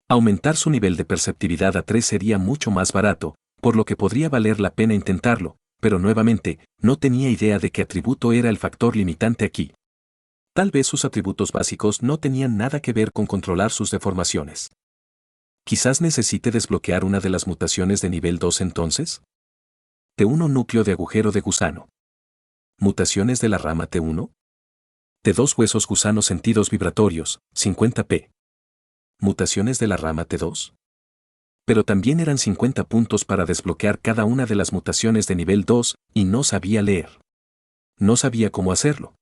Aumentar su nivel de perceptividad a 3 sería mucho más barato, por lo que podría valer la pena intentarlo, pero nuevamente, no tenía idea de qué atributo era el factor limitante aquí. Tal vez sus atributos básicos no tenían nada que ver con controlar sus deformaciones. Quizás necesite desbloquear una de las mutaciones de nivel 2 entonces. T1 núcleo de agujero de gusano. Mutaciones de la rama T1. T2 huesos gusanos sentidos vibratorios, 50p. Mutaciones de la rama T2. Pero también eran 50 puntos para desbloquear cada una de las mutaciones de nivel 2, y no sabía leer. No sabía cómo hacerlo.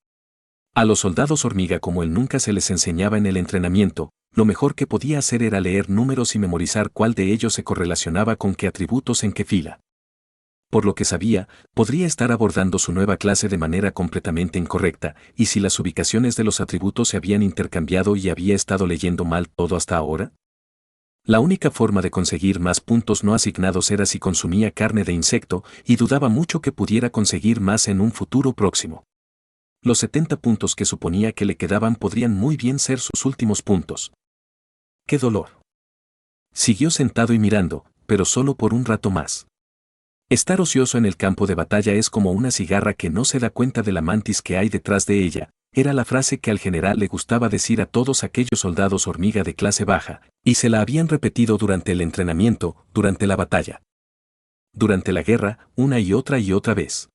A los soldados hormiga como él nunca se les enseñaba en el entrenamiento, lo mejor que podía hacer era leer números y memorizar cuál de ellos se correlacionaba con qué atributos en qué fila. Por lo que sabía, podría estar abordando su nueva clase de manera completamente incorrecta, y si las ubicaciones de los atributos se habían intercambiado y había estado leyendo mal todo hasta ahora. La única forma de conseguir más puntos no asignados era si consumía carne de insecto, y dudaba mucho que pudiera conseguir más en un futuro próximo. Los 70 puntos que suponía que le quedaban podrían muy bien ser sus últimos puntos. ¡Qué dolor! Siguió sentado y mirando, pero solo por un rato más. Estar ocioso en el campo de batalla es como una cigarra que no se da cuenta de la mantis que hay detrás de ella, era la frase que al general le gustaba decir a todos aquellos soldados hormiga de clase baja, y se la habían repetido durante el entrenamiento, durante la batalla. Durante la guerra, una y otra vez.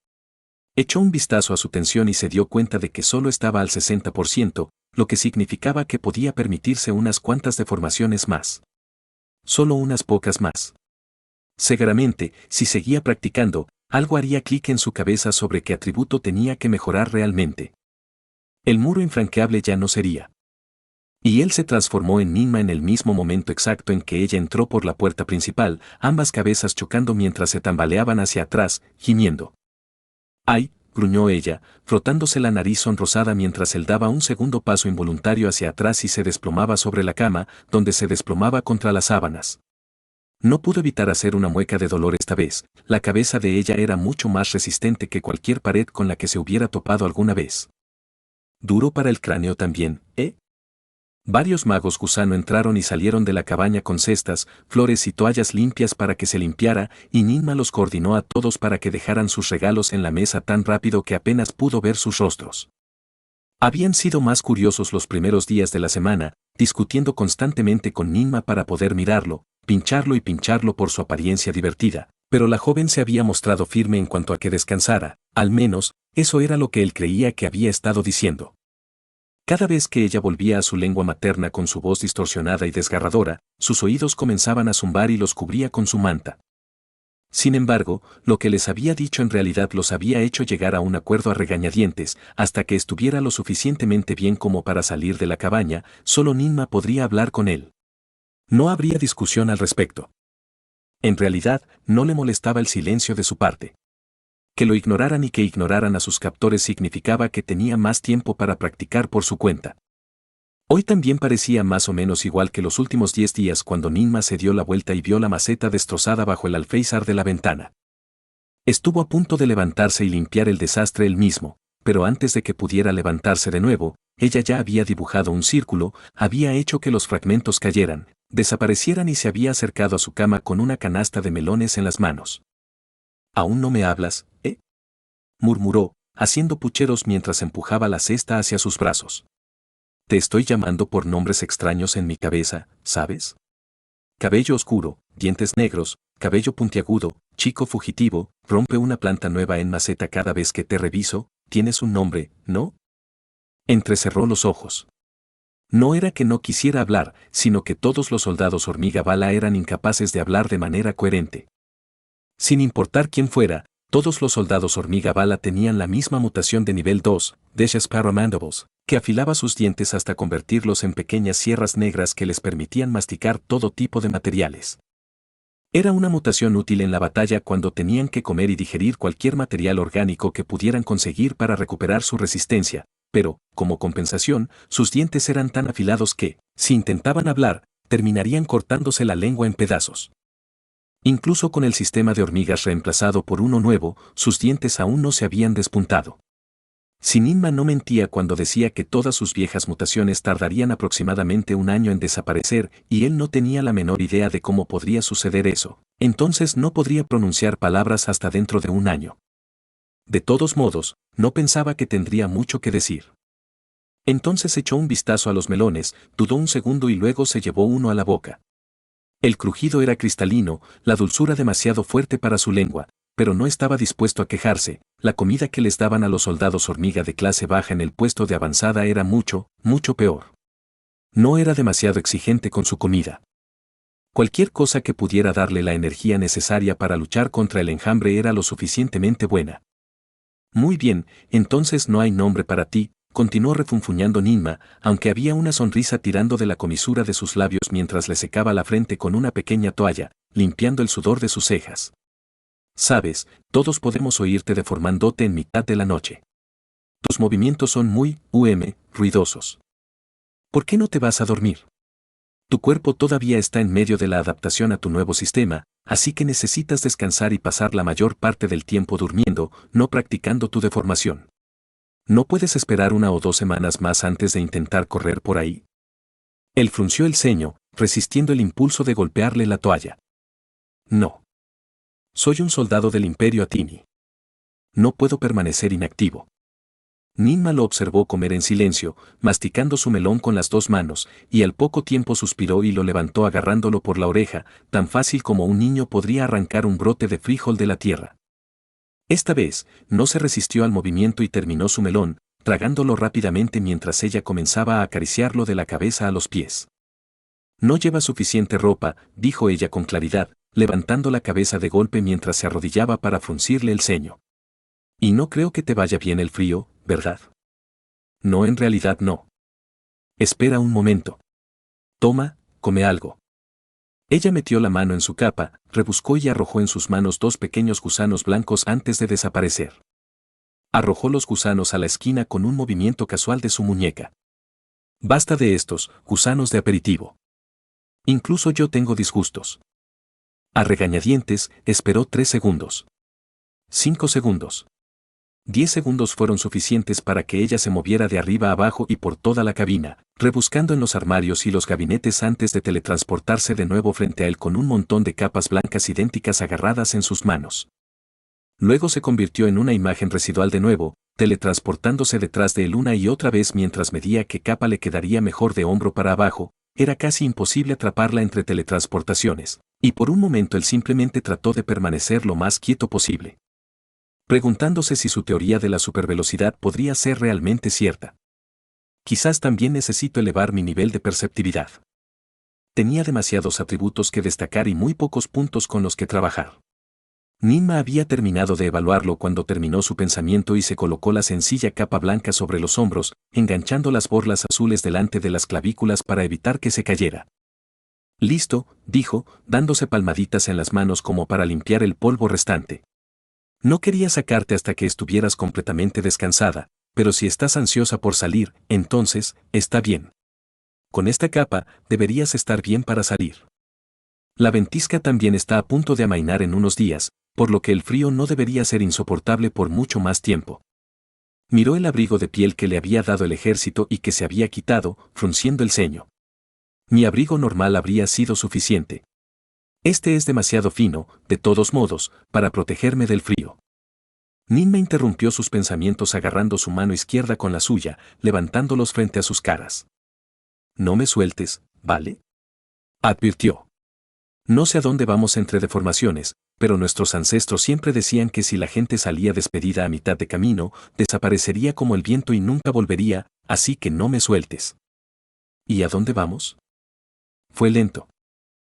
Echó un vistazo a su tensión y se dio cuenta de que solo estaba al 60%, lo que significaba que podía permitirse unas cuantas deformaciones más. Solo unas pocas más. Seguramente, si seguía practicando, algo haría clic en su cabeza sobre qué atributo tenía que mejorar realmente. El muro infranqueable ya no sería. Y él se transformó en Ninma en el mismo momento exacto en que ella entró por la puerta principal, ambas cabezas chocando mientras se tambaleaban hacia atrás, gimiendo. ¡Ay!, gruñó ella, frotándose la nariz sonrosada mientras él daba un segundo paso involuntario hacia atrás y se desplomaba sobre la cama, donde se desplomaba contra las sábanas. No pudo evitar hacer una mueca de dolor esta vez, la cabeza de ella era mucho más resistente que cualquier pared con la que se hubiera topado alguna vez. Duro para el cráneo también, ¿eh? Varios magos gusano entraron y salieron de la cabaña con cestas, flores y toallas limpias para que se limpiara, y Ninma los coordinó a todos para que dejaran sus regalos en la mesa tan rápido que apenas pudo ver sus rostros. Habían sido más curiosos los primeros días de la semana, discutiendo constantemente con Ninma para poder mirarlo, pincharlo y pincharlo por su apariencia divertida, pero la joven se había mostrado firme en cuanto a que descansara, al menos, eso era lo que él creía que había estado diciendo. Cada vez que ella volvía a su lengua materna con su voz distorsionada y desgarradora, sus oídos comenzaban a zumbar y los cubría con su manta. Sin embargo, lo que les había dicho en realidad los había hecho llegar a un acuerdo a regañadientes, hasta que estuviera lo suficientemente bien como para salir de la cabaña, solo Ninma podría hablar con él. No habría discusión al respecto. En realidad, no le molestaba el silencio de su parte. Que lo ignoraran y que ignoraran a sus captores significaba que tenía más tiempo para practicar por su cuenta. Hoy también parecía más o menos igual que los últimos 10 días cuando Ninma se dio la vuelta y vio la maceta destrozada bajo el alféizar de la ventana. Estuvo a punto de levantarse y limpiar el desastre él mismo, pero antes de que pudiera levantarse de nuevo, ella ya había dibujado un círculo, había hecho que los fragmentos cayeran, desaparecieran y se había acercado a su cama con una canasta de melones en las manos. ¿Aún no me hablas, eh?, murmuró, haciendo pucheros mientras empujaba la cesta hacia sus brazos. Te estoy llamando por nombres extraños en mi cabeza, ¿sabes? Cabello oscuro, dientes negros, cabello puntiagudo, chico fugitivo, rompe una planta nueva en maceta cada vez que te reviso, tienes un nombre, ¿no? Entrecerró los ojos. No era que no quisiera hablar, sino que todos los soldados hormiga bala eran incapaces de hablar de manera coherente. Sin importar quién fuera, todos los soldados hormiga bala tenían la misma mutación de nivel 2, Desha's Paramandibles, que afilaba sus dientes hasta convertirlos en pequeñas sierras negras que les permitían masticar todo tipo de materiales. Era una mutación útil en la batalla cuando tenían que comer y digerir cualquier material orgánico que pudieran conseguir para recuperar su resistencia, pero, como compensación, sus dientes eran tan afilados que, si intentaban hablar, terminarían cortándose la lengua en pedazos. Incluso con el sistema de hormigas reemplazado por uno nuevo, sus dientes aún no se habían despuntado. Si Ninma no mentía cuando decía que todas sus viejas mutaciones tardarían aproximadamente un año en desaparecer y él no tenía la menor idea de cómo podría suceder eso, entonces no podría pronunciar palabras hasta dentro de un año. De todos modos, no pensaba que tendría mucho que decir. Entonces echó un vistazo a los melones, dudó un segundo y luego se llevó uno a la boca. El crujido era cristalino, la dulzura demasiado fuerte para su lengua, pero no estaba dispuesto a quejarse. La comida que les daban a los soldados hormiga de clase baja en el puesto de avanzada era mucho, mucho peor. No era demasiado exigente con su comida. Cualquier cosa que pudiera darle la energía necesaria para luchar contra el enjambre era lo suficientemente buena. Muy bien, entonces no hay nombre para ti, continuó refunfuñando Ninma, aunque había una sonrisa tirando de la comisura de sus labios mientras le secaba la frente con una pequeña toalla, limpiando el sudor de sus cejas. Sabes, todos podemos oírte deformándote en mitad de la noche. Tus movimientos son muy, ruidosos. ¿Por qué no te vas a dormir? Tu cuerpo todavía está en medio de la adaptación a tu nuevo sistema, así que necesitas descansar y pasar la mayor parte del tiempo durmiendo, no practicando tu deformación. ¿No puedes esperar 1 o 2 semanas más antes de intentar correr por ahí? Él frunció el ceño, resistiendo el impulso de golpearle la toalla. No. Soy un soldado del Imperio Atini. No puedo permanecer inactivo. Ninma lo observó comer en silencio, masticando su melón con las 2 manos, y al poco tiempo suspiró y lo levantó agarrándolo por la oreja, tan fácil como un niño podría arrancar un brote de frijol de la tierra. Esta vez, no se resistió al movimiento y terminó su melón, tragándolo rápidamente mientras ella comenzaba a acariciarlo de la cabeza a los pies. No lleva suficiente ropa, dijo ella con claridad, levantando la cabeza de golpe mientras se arrodillaba para fruncirle el ceño. Y no creo que te vaya bien el frío, ¿verdad? No, en realidad no. Espera un momento. Toma, come algo. Ella metió la mano en su capa, rebuscó y arrojó en sus manos 2 pequeños gusanos blancos antes de desaparecer. Arrojó los gusanos a la esquina con un movimiento casual de su muñeca. Basta de estos, gusanos de aperitivo. Incluso yo tengo disgustos. A regañadientes, esperó 3 segundos. 5 segundos. 10 segundos fueron suficientes para que ella se moviera de arriba a abajo y por toda la cabina, rebuscando en los armarios y los gabinetes antes de teletransportarse de nuevo frente a él con un montón de capas blancas idénticas agarradas en sus manos. Luego se convirtió en una imagen residual de nuevo, teletransportándose detrás de él una y otra vez mientras medía qué capa le quedaría mejor de hombro para abajo. Era casi imposible atraparla entre teletransportaciones, y por un momento él simplemente trató de permanecer lo más quieto posible, preguntándose si su teoría de la supervelocidad podría ser realmente cierta. Quizás también necesito elevar mi nivel de perceptividad. Tenía demasiados atributos que destacar y muy pocos puntos con los que trabajar. Ninma había terminado de evaluarlo cuando terminó su pensamiento y se colocó la sencilla capa blanca sobre los hombros, enganchando las borlas azules delante de las clavículas para evitar que se cayera. Listo, dijo, dándose palmaditas en las manos como para limpiar el polvo restante. No quería sacarte hasta que estuvieras completamente descansada, pero si estás ansiosa por salir, entonces, está bien. Con esta capa, deberías estar bien para salir. La ventisca también está a punto de amainar en unos días, por lo que el frío no debería ser insoportable por mucho más tiempo. Miró el abrigo de piel que le había dado el ejército y que se había quitado, frunciendo el ceño. Mi abrigo normal habría sido suficiente. Este es demasiado fino, de todos modos, para protegerme del frío. Ninma interrumpió sus pensamientos agarrando su mano izquierda con la suya, levantándolos frente a sus caras. No me sueltes, ¿vale? Advirtió. No sé a dónde vamos entre deformaciones, pero nuestros ancestros siempre decían que si la gente salía despedida a mitad de camino, desaparecería como el viento y nunca volvería, así que no me sueltes. ¿Y a dónde vamos? Fue lento.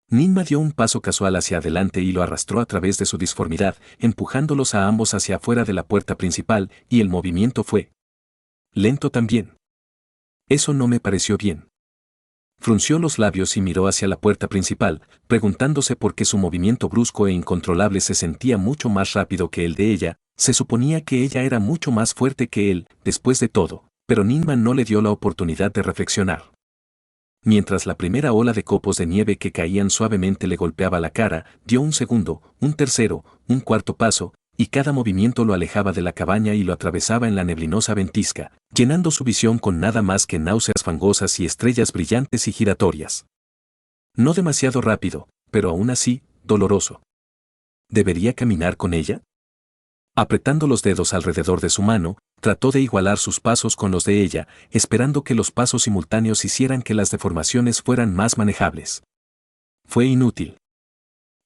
Ninma dio un paso casual hacia adelante y lo arrastró a través de su disformidad, empujándolos a ambos hacia afuera de la puerta principal, y el movimiento fue lento también. Eso no me pareció bien. Frunció los labios y miró hacia la puerta principal, preguntándose por qué su movimiento brusco e incontrolable se sentía mucho más rápido que el de ella. Se suponía que ella era mucho más fuerte que él, después de todo, pero Ninma no le dio la oportunidad de reflexionar. Mientras la primera ola de copos de nieve que caían suavemente le golpeaba la cara, dio un segundo, un tercero, un cuarto paso, y cada movimiento lo alejaba de la cabaña y lo atravesaba en la neblinosa ventisca, llenando su visión con nada más que náuseas fangosas y estrellas brillantes y giratorias. No demasiado rápido, pero aún así, doloroso. ¿Debería caminar con ella? Apretando los dedos alrededor de su mano, trató de igualar sus pasos con los de ella, esperando que los pasos simultáneos hicieran que las deformaciones fueran más manejables. Fue inútil.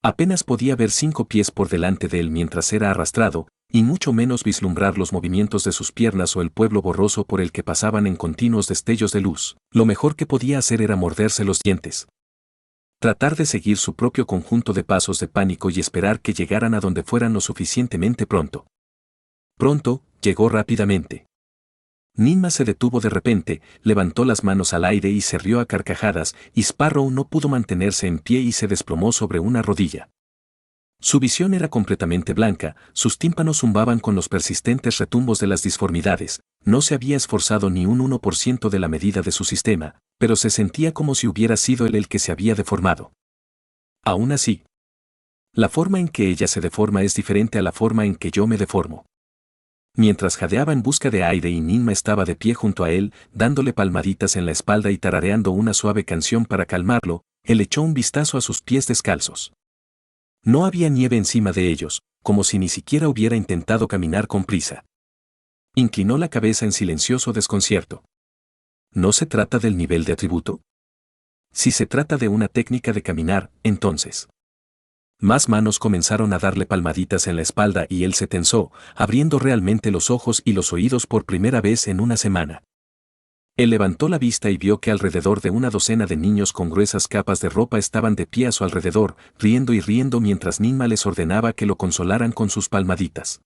Apenas podía ver 5 pies por delante de él mientras era arrastrado, y mucho menos vislumbrar los movimientos de sus piernas o el pueblo borroso por el que pasaban en continuos destellos de luz. Lo mejor que podía hacer era morderse los dientes. Tratar de seguir su propio conjunto de pasos de pánico y esperar que llegaran a donde fueran lo suficientemente pronto. Pronto, llegó rápidamente. Ninma se detuvo de repente, levantó las manos al aire y se rió a carcajadas, y Sparrow no pudo mantenerse en pie y se desplomó sobre una rodilla. Su visión era completamente blanca, sus tímpanos zumbaban con los persistentes retumbos de las disformidades, no se había esforzado ni un 1% de la medida de su sistema, pero se sentía como si hubiera sido él el que se había deformado. Aún así, la forma en que ella se deforma es diferente a la forma en que yo me deformo. Mientras jadeaba en busca de aire y Ninma estaba de pie junto a él, dándole palmaditas en la espalda y tarareando una suave canción para calmarlo, él echó un vistazo a sus pies descalzos. No había nieve encima de ellos, como si ni siquiera hubiera intentado caminar con prisa. Inclinó la cabeza en silencioso desconcierto. ¿No se trata del nivel de atributo? Si se trata de una técnica de caminar, entonces. Más manos comenzaron a darle palmaditas en la espalda y él se tensó, abriendo realmente los ojos y los oídos por primera vez en una semana. Él levantó la vista y vio que alrededor de una docena de niños con gruesas capas de ropa estaban de pie a su alrededor, riendo y riendo mientras Ninma les ordenaba que lo consolaran con sus palmaditas.